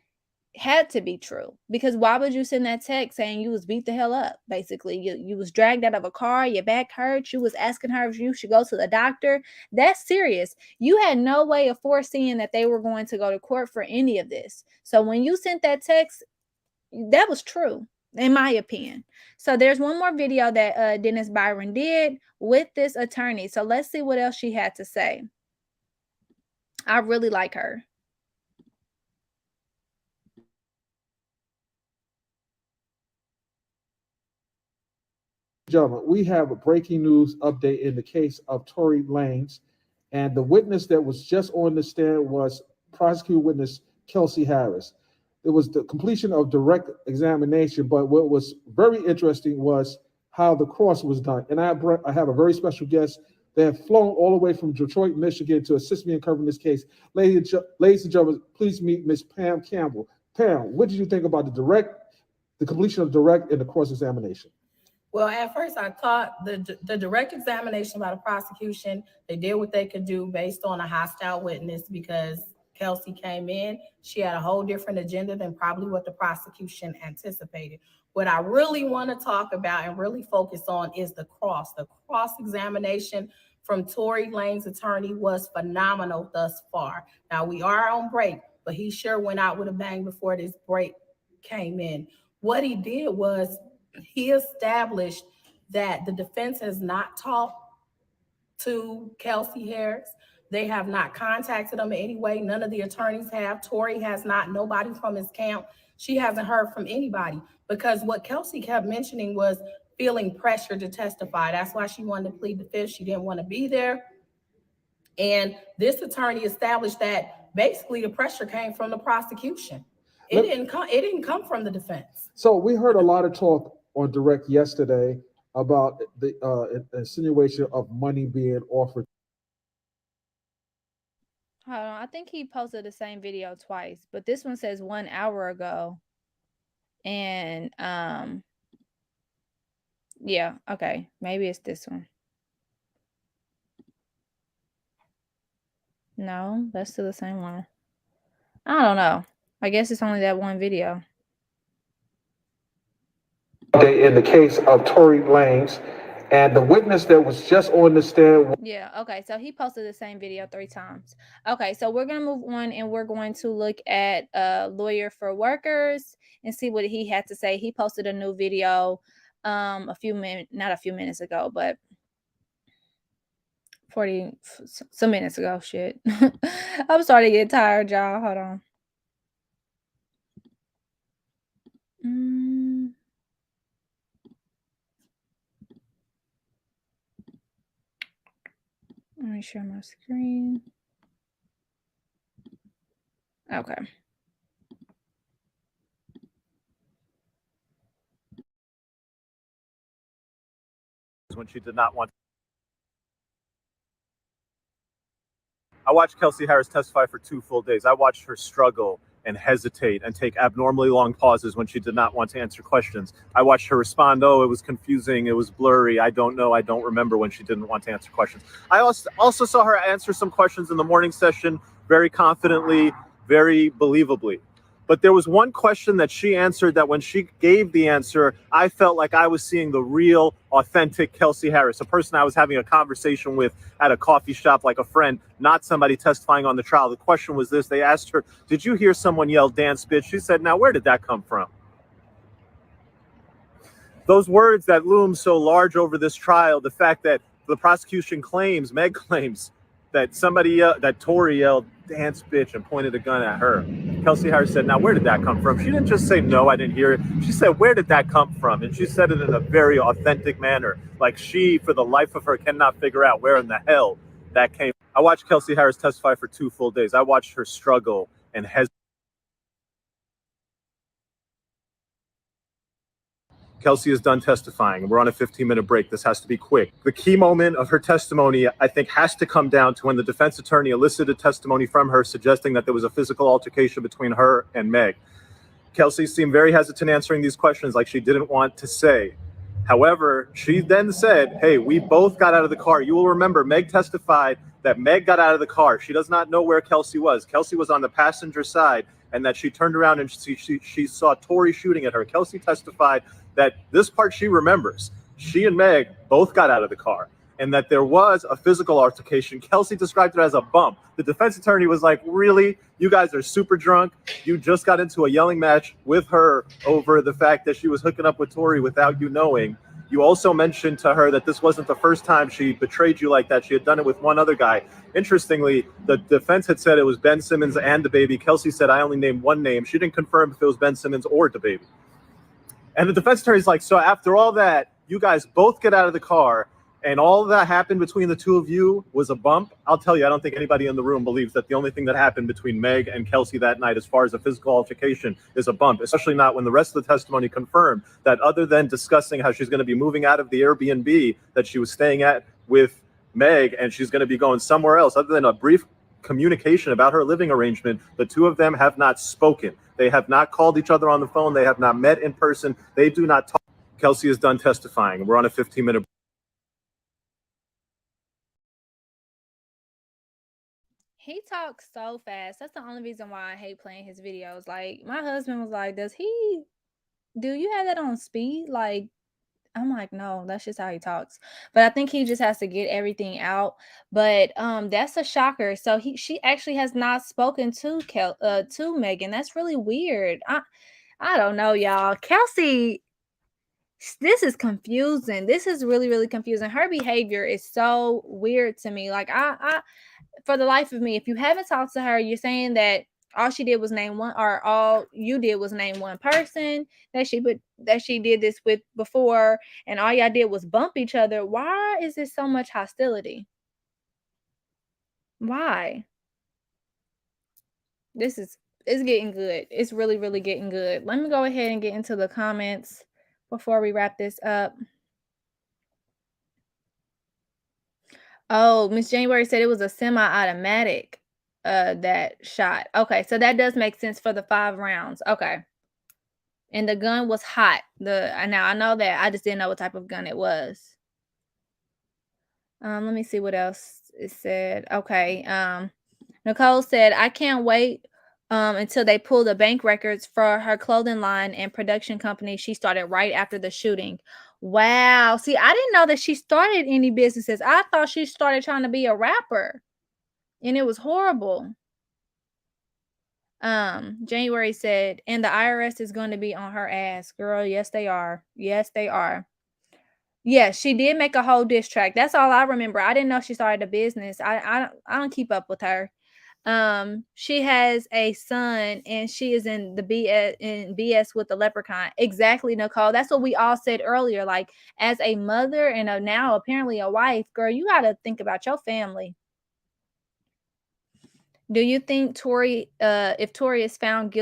had to be true, because why would you send that text saying you was beat the hell up? Basically, you was dragged out of a car, your back hurt, you was asking her if you should go to the doctor. That's serious. You had no way of foreseeing that they were going to go to court for any of this. So when you sent that text, that was true, in my opinion. So there's one more video that Dennis Byron did with this attorney. So let's see what else she had to say. I really like her. Gentlemen, we have a breaking news update in the case of Tory Lanez, and the witness that was just on the stand was prosecutor witness Kelsey Harris. It was the completion of direct examination, but what was very interesting was how the cross was done. And I have a very special guest. They have flown all the way from Detroit, Michigan to assist me in covering this case. Ladies and gentlemen, please meet Miss Pam Campbell. Pam, what did you think about the direct the completion of direct in the cross-examination? Well, at first I thought the direct examination by the prosecution, they did what they could do based on a hostile witness because Kelsey came in. She had a whole different agenda than probably what the prosecution anticipated. What I really want to talk about and really focus on is the cross-examination from Tory Lanez's attorney was phenomenal thus far. Now we are on break, but he sure went out with a bang before this break came in. What he did was he established that the defense has not talked to Kelsey Harris. They have not contacted him in any way. None of the attorneys have. Tory has not. Nobody from his camp. She hasn't heard from anybody because what Kelsey kept mentioning was feeling pressure to testify. That's why she wanted to plead the fifth. She didn't want to be there. And this attorney established that basically the pressure came from the prosecution. It didn't come from the defense. So we heard a lot of talk on direct yesterday about the insinuation of money being offered. Hold on, I think he posted the same video twice, but this one says 1 hour ago. And yeah, okay, maybe it's this one. No, that's still the same one. I don't know. I guess it's only that one video. In the case of Tory Lanez and the witness that was just on the stand. Yeah, okay, so he posted the same video 3 times. Okay, so we're going to move on and we're going to look at Lawyer for Workers and see what he had to say. He posted a new video not a few minutes ago, but 40 some minutes ago. Shit. I'm starting to get tired, y'all. Hold on. Let me share my screen. Okay. When she did not want. I watched Kelsey Harris testify for 2 full days. I watched her struggle and hesitate and take abnormally long pauses when she did not want to answer questions. I watched her respond, oh, it was confusing, it was blurry, I don't know, I don't remember, when she didn't want to answer questions. I also saw her answer some questions in the morning session very confidently, very believably. But there was one question that she answered that when she gave the answer, I felt like I was seeing the real, authentic Kelsey Harris, a person I was having a conversation with at a coffee shop like a friend, not somebody testifying on the trial. The question was this. They asked her, did you hear someone yell, dance bitch? She said, now, where did that come from? Those words that loom so large over this trial, the fact that the prosecution claims, Meg claims, that that Tory yelled, dance bitch, and pointed a gun at her. Kelsey Harris said, now, where did that come from? She didn't just say, no, I didn't hear it. She said, where did that come from? And she said it in a very authentic manner. Like she, for the life of her, cannot figure out where in the hell that came. I watched Kelsey Harris testify for 2 full days. I watched her struggle and hesitate. Kelsey is done testifying, and we're on a 15-minute break. This has to be quick. The key moment of her testimony, I think, has to come down to when the defense attorney elicited testimony from her suggesting that there was a physical altercation between her and Meg. Kelsey seemed very hesitant answering these questions, like she didn't want to say. However, she then said, hey, we both got out of the car. You will remember Meg testified that Meg got out of the car. She does not know where Kelsey was. Kelsey was on the passenger side, and that she turned around and she saw Tory shooting at her. Kelsey testified that this part she remembers. She and Meg both got out of the car, and that there was a physical altercation. Kelsey described it as a bump. The defense attorney was like, really? You guys are super drunk? You just got into a yelling match with her over the fact that she was hooking up with Tory without you knowing. You also mentioned to her that this wasn't the first time she betrayed you like that. She had done it with one other guy. Interestingly, the defense had said it was Ben Simmons and DaBaby. Kelsey said, I only named one name. She didn't confirm if it was Ben Simmons or DaBaby. And the defense attorney's like, so after all that, you guys both get out of the car, and all that happened between the two of you was a bump. I'll tell you, I don't think anybody in the room believes that the only thing that happened between Meg and Kelsey that night as far as a physical altercation is a bump, especially not when the rest of the testimony confirmed that other than discussing how she's going to be moving out of the Airbnb that she was staying at with Meg and she's going to be going somewhere else, other than a brief communication about her living arrangement. The two of them have not spoken. They have not called each other on the phone. They have not met in person. They do not talk. Kelsey is done testifying. We're on a 15-minute. He talks so fast. That's the only reason why I hate playing his videos. Like, my husband was like, do you have that on speed? Like, I'm like, no, that's just how he talks. But I think he just has to get everything out. But that's a shocker. So she actually has not spoken to Megan. That's really weird. I don't know, y'all. Kelsey, this is confusing. This is really, really confusing. Her behavior is so weird to me. Like, I for the life of me, if you haven't talked to her, you're saying that all she did was name one, or all you did was name one person that she did this with before, and all y'all did was bump each other. Why is there so much hostility? Why? It's getting good. It's really, really getting good. Let me go ahead and get into the comments before we wrap this up. Oh, Miss January said it was a semi-automatic that shot. Okay, so that does make sense for the 5 rounds. Okay. And the gun was hot. Now I know that. I just didn't know what type of gun it was. Let me see what else it said. Okay. Nicole said, I can't wait until they pull the bank records for her clothing line and production company she started right after the shooting. Wow. See, I didn't know that she started any businesses. I thought she started trying to be a rapper, and it was horrible. January said, and the IRS is going to be on her ass. Girl, yes, they are. Yes, they are. Yes, she did make a whole diss track. That's all I remember. I didn't know she started a business. I don't keep up with her. She has a son, and she is in the BS with the leprechaun. Exactly, Nicole. That's what we all said earlier. Like, as a mother and now apparently a wife, girl, you got to think about your family. Do you think if Tory is found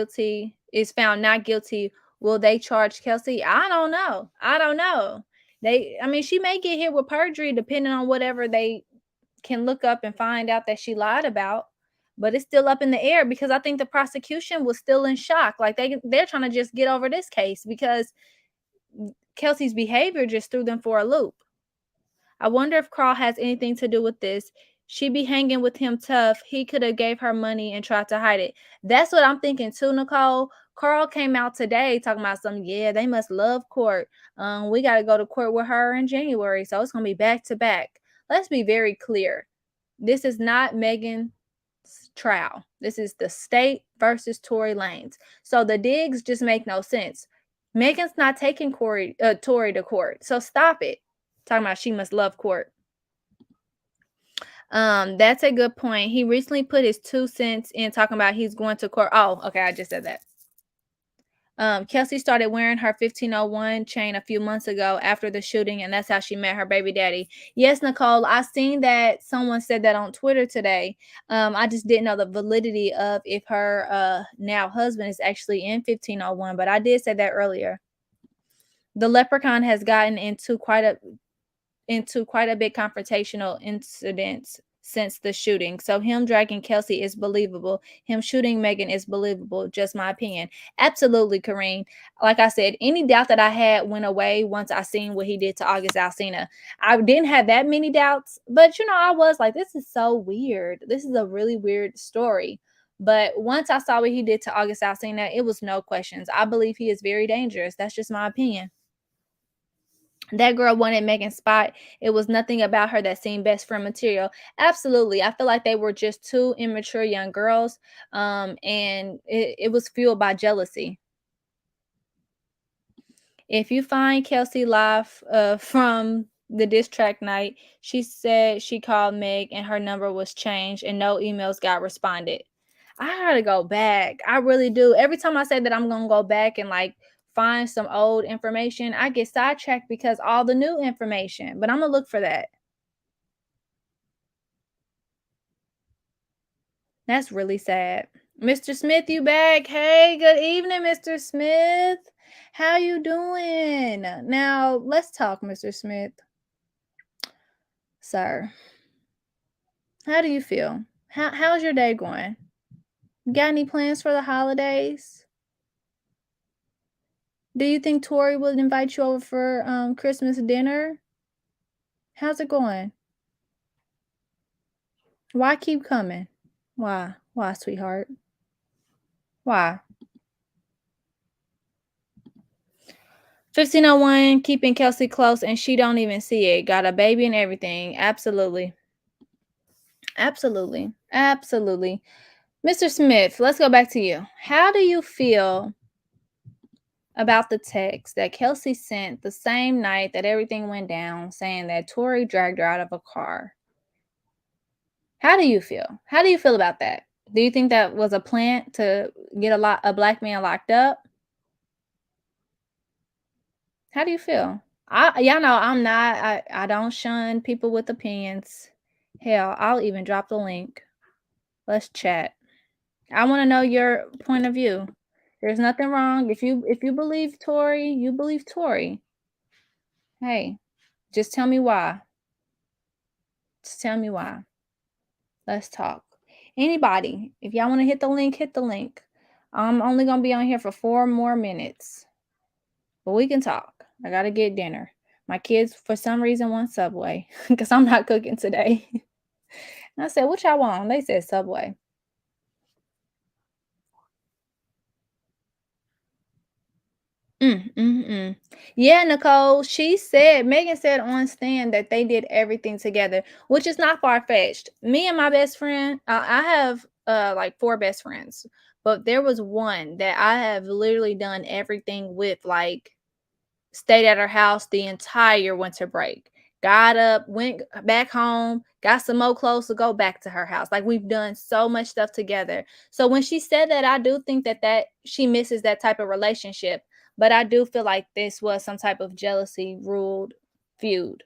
not guilty, will they charge Kelsey? I don't know. She may get hit with perjury depending on whatever they can look up and find out that she lied about. But it's still up in the air because I think the prosecution was still in shock. Like, they're trying to just get over this case because Kelsey's behavior just threw them for a loop. I wonder if Carl has anything to do with this. She be hanging with him tough. He could have gave her money and tried to hide it. That's what I'm thinking too, Nicole. Carl came out today talking about they must love court. We got to go to court with her in January, so it's going to be back to back. Let's be very clear. This is not Megan's trial. This is the state versus Tory Lanez. So the digs just make no sense. Megan's not taking Tory to court. So stop it. Talking about she must love court. That's a good point. He recently put his 2 cents in talking about he's going to court. Oh, okay, I just said that. Kelsey started wearing her 1501 chain a few months ago after the shooting, and that's how she met her baby daddy. Yes, Nicole, I seen that someone said that on Twitter today. I just didn't know the validity of if her now husband is actually in 1501, but I did say that earlier. The leprechaun has gotten into quite a bit confrontational incidents since the shooting. So him dragging Kelsey is believable. Him shooting Megan is believable. Just my opinion. Absolutely, Kareen. Like I said, any doubt that I had went away once I seen what he did to August Alsina. I didn't have that many doubts, but I was like, this is so weird. This is a really weird story. But once I saw what he did to August Alsina, it was no questions. I believe he is very dangerous. That's just my opinion. That girl wanted Megan's spot. It was nothing about her that seemed best friend material. Absolutely. I feel like they were just 2 immature young girls. And it was fueled by jealousy. If you find Kelsey live from the diss track night, she said she called Meg and her number was changed and no emails got responded. I gotta go back. I really do. Every time I say that I'm gonna go back and find some old information, I get sidetracked because all the new information. But I'm gonna look for that. That's really sad. Mr. Smith, you back? Hey, good evening, Mr. Smith. How you doing? Now, let's talk, Mr. Smith. Sir, how do you feel? How's your day going? Got any plans for the holidays? Do you think Tori would invite you over for Christmas dinner? How's it going? Why keep coming? Why? Why, sweetheart? Why? 1501, keeping Kelsey close and she don't even see it. Got a baby and everything. Absolutely. Absolutely. Absolutely. Mr. Smith, let's go back to you. How do you feel about the text that Kelsey sent the same night that everything went down, saying that Tori dragged her out of a car? How do you feel? How do you feel about that? Do you think that was a plant to get a black man locked up? How do you feel? Y'all know I'm not. I don't shun people with opinions. Hell, I'll even drop the link. Let's chat. I want to know your point of view. There's nothing wrong if you believe Tori, you believe Tori. Hey, just tell me why. Just tell me why. Let's talk. Anybody, if y'all want to hit the link, hit the link. I'm only gonna be on here for 4 more minutes, but we can talk. I gotta get dinner. My kids, for some reason, want Subway because I'm not cooking today. And I said, "What y'all want?" They said Subway. Yeah, Nicole. Megan said on stand that they did everything together, which is not far fetched. Me and my best friend, I have like 4 best friends, but there was one that I have literally done everything with, like stayed at her house the entire winter break. Got up, went back home, got some more clothes to go back to her house. Like we've done so much stuff together. So when she said that, I do think that she misses that type of relationship. But I do feel like this was some type of jealousy ruled feud.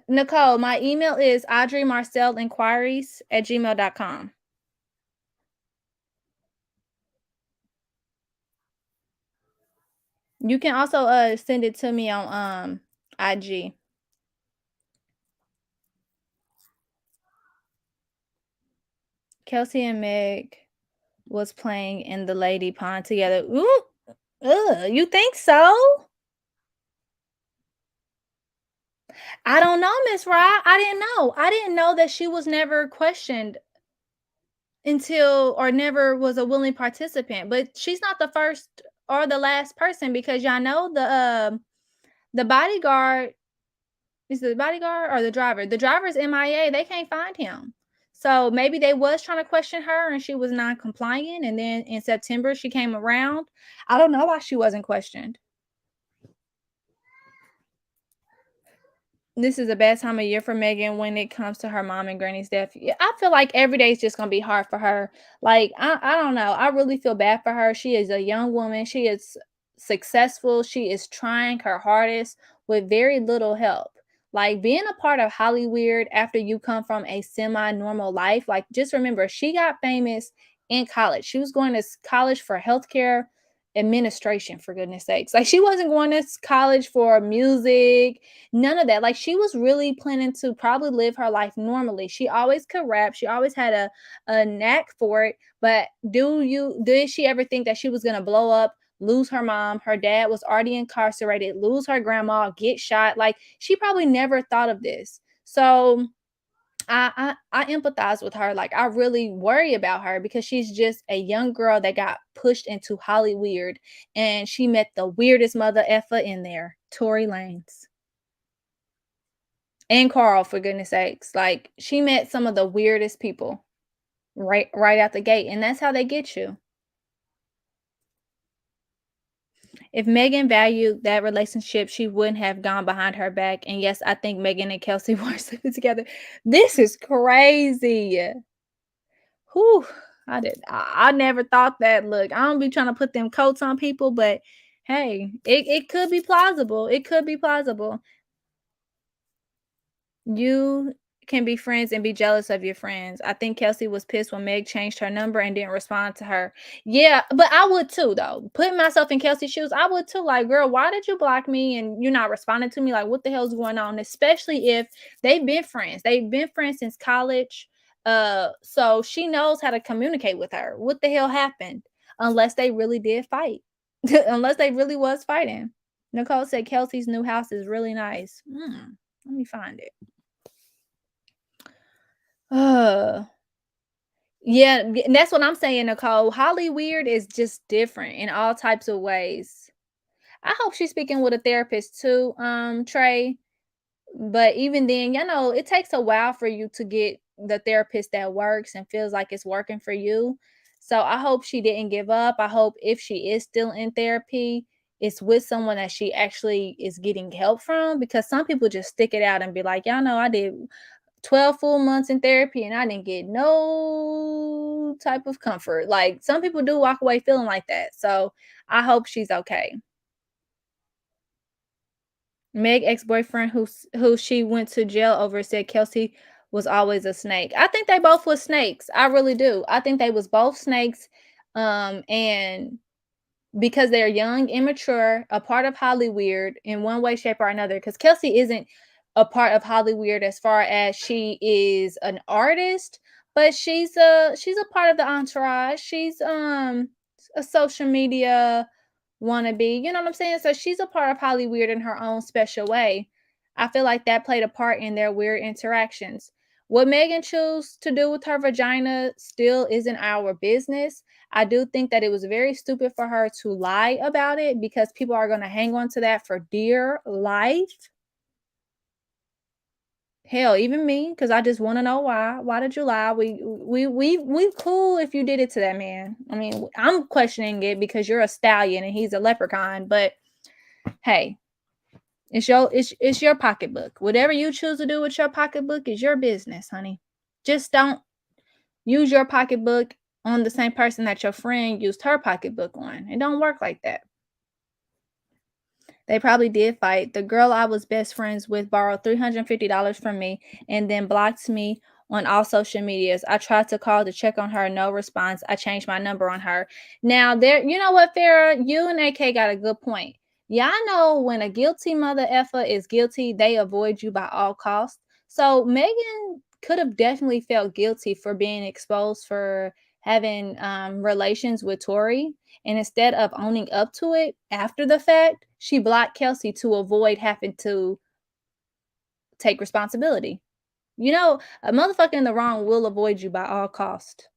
Nicole, my email is audreymarcelinquiries@gmail.com. You can also send it to me on IG. Kelsey and Meg was playing in the lady pond together. Ooh, you think so? I don't know, Miss Rye. I didn't know. I didn't know that she was never questioned until or never was a willing participant. But she's not the first or the last person because y'all know the bodyguard is the bodyguard or the driver. The driver's MIA. They can't find him. So maybe they was trying to question her and she was non-compliant. And then in September she came around. I don't know why she wasn't questioned. This is a bad time of year for Megan when it comes to her mom and granny's death. Yeah, I feel like every day is just gonna be hard for her. Like I don't know. I really feel bad for her. She is a young woman. She is successful. She is trying her hardest with very little help. Like being a part of Hollywood after you come from a semi-normal life. Like just remember, she got famous in college. She was going to college for healthcare administration, for goodness sakes. Like she wasn't going to college for music, none of that. Like she was really planning to probably live her life normally. She always could rap. She always had a knack for it. But did she ever think that she was gonna blow up, lose her mom? Her dad was already incarcerated, lose her grandma, get shot. Like she probably never thought of this. So I empathize with her. Like I really worry about her because she's just a young girl that got pushed into Hollywood and she met the weirdest mother effer in there, Tory Lanez. And Carl, for goodness sakes. Like she met some of the weirdest people right out the gate. And that's how they get you. If Megan valued that relationship, she wouldn't have gone behind her back. And yes, I think Megan and Kelsey were sleeping together. This is crazy. Whew. I never thought that. Look, I don't be trying to put them coats on people, but hey, it could be plausible. It could be plausible. You can be friends and be jealous of your friends. I think Kelsey was pissed when Meg changed her number and didn't respond to her. Yeah, but I would too, though. Putting myself in Kelsey's shoes, I would too. Like, girl, why did you block me and you're not responding to me? Like, what the hell's going on? Especially if they've been friends. They've been friends since college. So she knows how to communicate with her. What the hell happened? Unless they really did fight. Unless they really was fighting. Nicole said Kelsey's new house is really nice. Let me find it. Yeah, that's what I'm saying, Nicole. Hollyweird is just different in all types of ways. I hope she's speaking with a therapist too, Trey. But even then, it takes a while for you to get the therapist that works and feels like it's working for you. So I hope she didn't give up. I hope if she is still in therapy, it's with someone that she actually is getting help from, because some people just stick it out and be like, I did 12 full months in therapy and I didn't get no type of comfort. Like, some people do walk away feeling like that. So I hope she's okay. Meg ex-boyfriend who she went to jail over said Kelsey was always a snake. I think they both were snakes. I really do. I think they was both snakes. And because they're young, immature, a part of Hollyweird in one way, shape, or another. Because Kelsey isn't a part of Hollyweird as far as she is an artist, but she's a part of the entourage. She's a social media wannabe, you know what I'm saying? So she's a part of Hollyweird in her own special way. I feel like that played a part in their weird interactions. What Megan chose to do with her vagina still isn't our business. I do think that it was very stupid for her to lie about it, because people are going to hang on to that for dear life. Hell, even me, because I just want to know why. Why did you lie? We cool if you did it to that man. I mean, I'm questioning it because you're a stallion and he's a leprechaun. But hey, it's your pocketbook. Whatever you choose to do with your pocketbook is your business, honey. Just don't use your pocketbook on the same person that your friend used her pocketbook on. It don't work like that. They probably did fight. The girl I was best friends with borrowed $350 from me and then blocked me on all social medias. I tried to call to check on her, no response. I changed my number on her. Now, you know what, Farrah? You and AK got a good point. Y'all know when a guilty mother effer is guilty, they avoid you by all costs. So Megan could have definitely felt guilty for being exposed for having relations with Tori. And instead of owning up to it after the fact, she blocked Kelsey to avoid having to take responsibility. A motherfucker in the wrong will avoid you by all cost.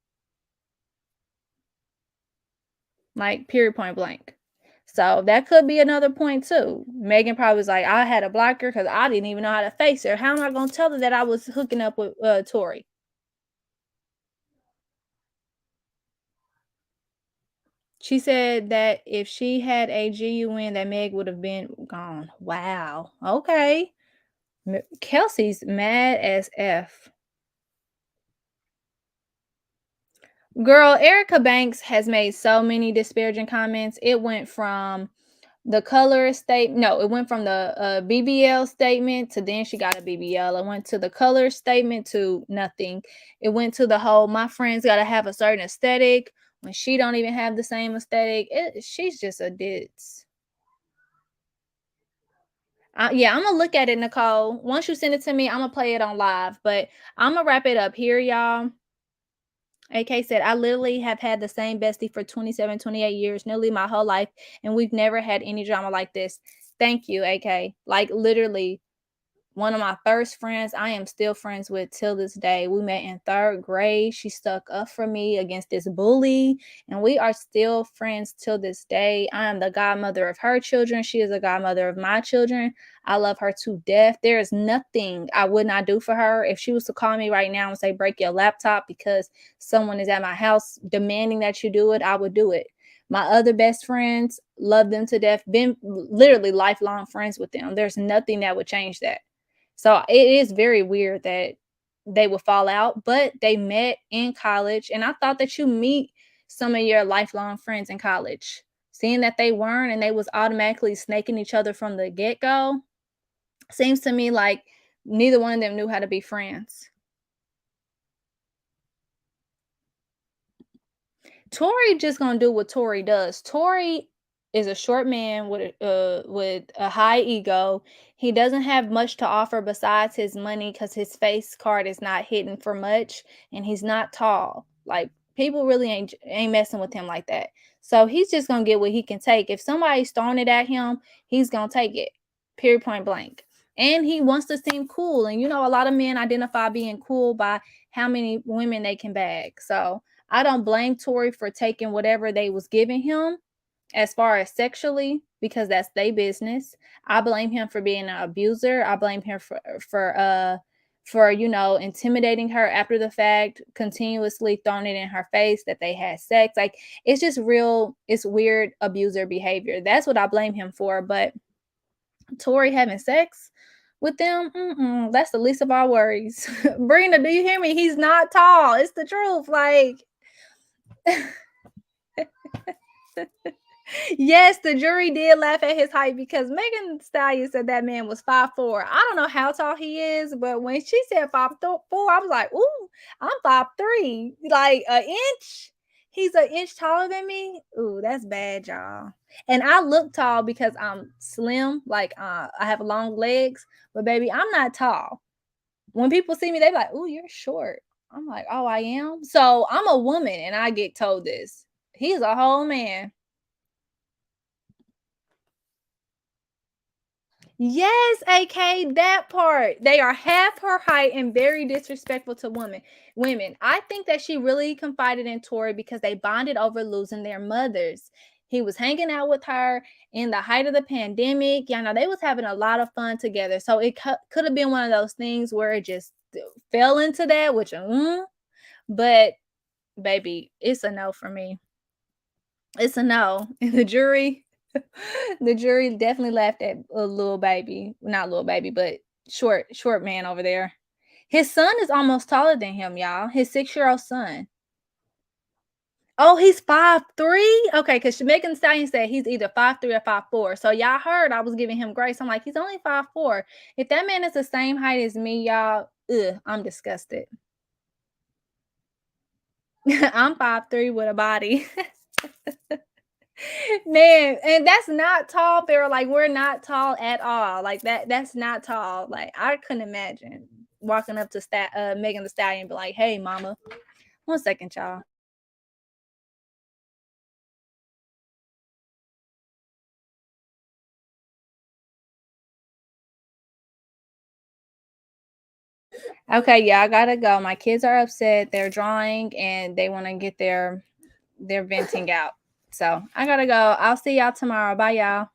Like, period, point blank. So that could be another point too. Megan probably was like, I had to block her because I didn't even know how to face her. How am I going to tell her that I was hooking up with Tori? She said that if she had a GUN, that Meg would have been gone. Wow. Okay. Kelsey's mad as F. Girl, Erica Banks has made so many disparaging comments. It went from the it went from the BBL statement to then she got a BBL. It went to the color statement to nothing. It went to the whole, my friends got to have a certain aesthetic when she don't even have the same aesthetic. She's just a ditz. Yeah, I'm going to look at it, Nicole. Once you send it to me, I'm going to play it on live. But I'm going to wrap it up here, y'all. AK said, I literally have had the same bestie for 27, 28 years, nearly my whole life, and we've never had any drama like this. Thank you, AK. Like, literally, one of my first friends I am still friends with till this day. We met in 3rd grade. She stuck up for me against this bully, and we are still friends till this day. I am the godmother of her children. She is the godmother of my children. I love her to death. There is nothing I would not do for her. If she was to call me right now and say, break your laptop because someone is at my house demanding that you do it, I would do it. My other best friends, love them to death, been literally lifelong friends with them. There's nothing that would change that. So it is very weird that they would fall out, but they met in college. And I thought that you meet some of your lifelong friends in college. Seeing that they weren't and they was automatically snaking each other from the get-go, seems to me like Neither one of them knew how to be friends. Tori just gonna do what Tori does. Tori is a short man with a high ego. He doesn't have much to offer besides his money because his face card is not hidden for much, and he's not tall. Like, people really ain't messing with him like that. So he's just gonna get what he can take. If somebody's throwing it at him, he's gonna take it. Period, point blank. And he wants to seem cool. And a lot of men identify being cool by how many women they can bag. So I don't blame Tori for taking whatever they was giving him as far as sexually, because that's their business. I blame him for being an abuser. I blame him for intimidating her after the fact, continuously throwing it in her face that they had sex. Like, it's just it's weird abuser behavior. That's what I blame him for. But Tori having sex with them, that's the least of our worries. Brina, do you hear me? He's not tall. It's the truth. Like, yes, the jury did laugh at his height because Megan Thee Stallion said that man was 5'4". I don't know how tall he is, but when she said 5'4", I was like, ooh, I'm 5'3". Like, an inch. He's an inch taller than me. Ooh, that's bad, y'all. And I look tall because I'm slim. Like, I have long legs, but baby, I'm not tall. When people see me, they're like, ooh, you're short. I'm like, oh, I am. So I'm a woman and I get told this. He's a whole man. Yes, AK, that part. They are half her height and very disrespectful to women. I think that she really confided in Tori because they bonded over losing their mothers. He was hanging out with her in the height of the pandemic. They was having a lot of fun together. So it could have been one of those things where it just fell into that, but baby, it's a no for me. It's a no. And the jury definitely laughed at a little baby. Not little baby, but short man over there. His son is almost taller than him, y'all. His 6-year-old son. Oh, he's 5'3"? Okay, because Megan Thee Stallion said he's either 5'3" or 5'4". So y'all heard I was giving him grace. I'm like, he's only 5'4". If that man is the same height as me, y'all, I'm disgusted. I'm 5'3" with a body. Man, and that's not tall, Farrah. Like, we're not tall at all. Like, that's not tall. Like, I couldn't imagine walking up to Megan Thee Stallion and be like, hey, mama. 1 second, y'all. Okay, yeah, I gotta go. My kids are upset. They're drawing and they want to get their venting out. So I gotta go. I'll see y'all tomorrow. Bye, y'all.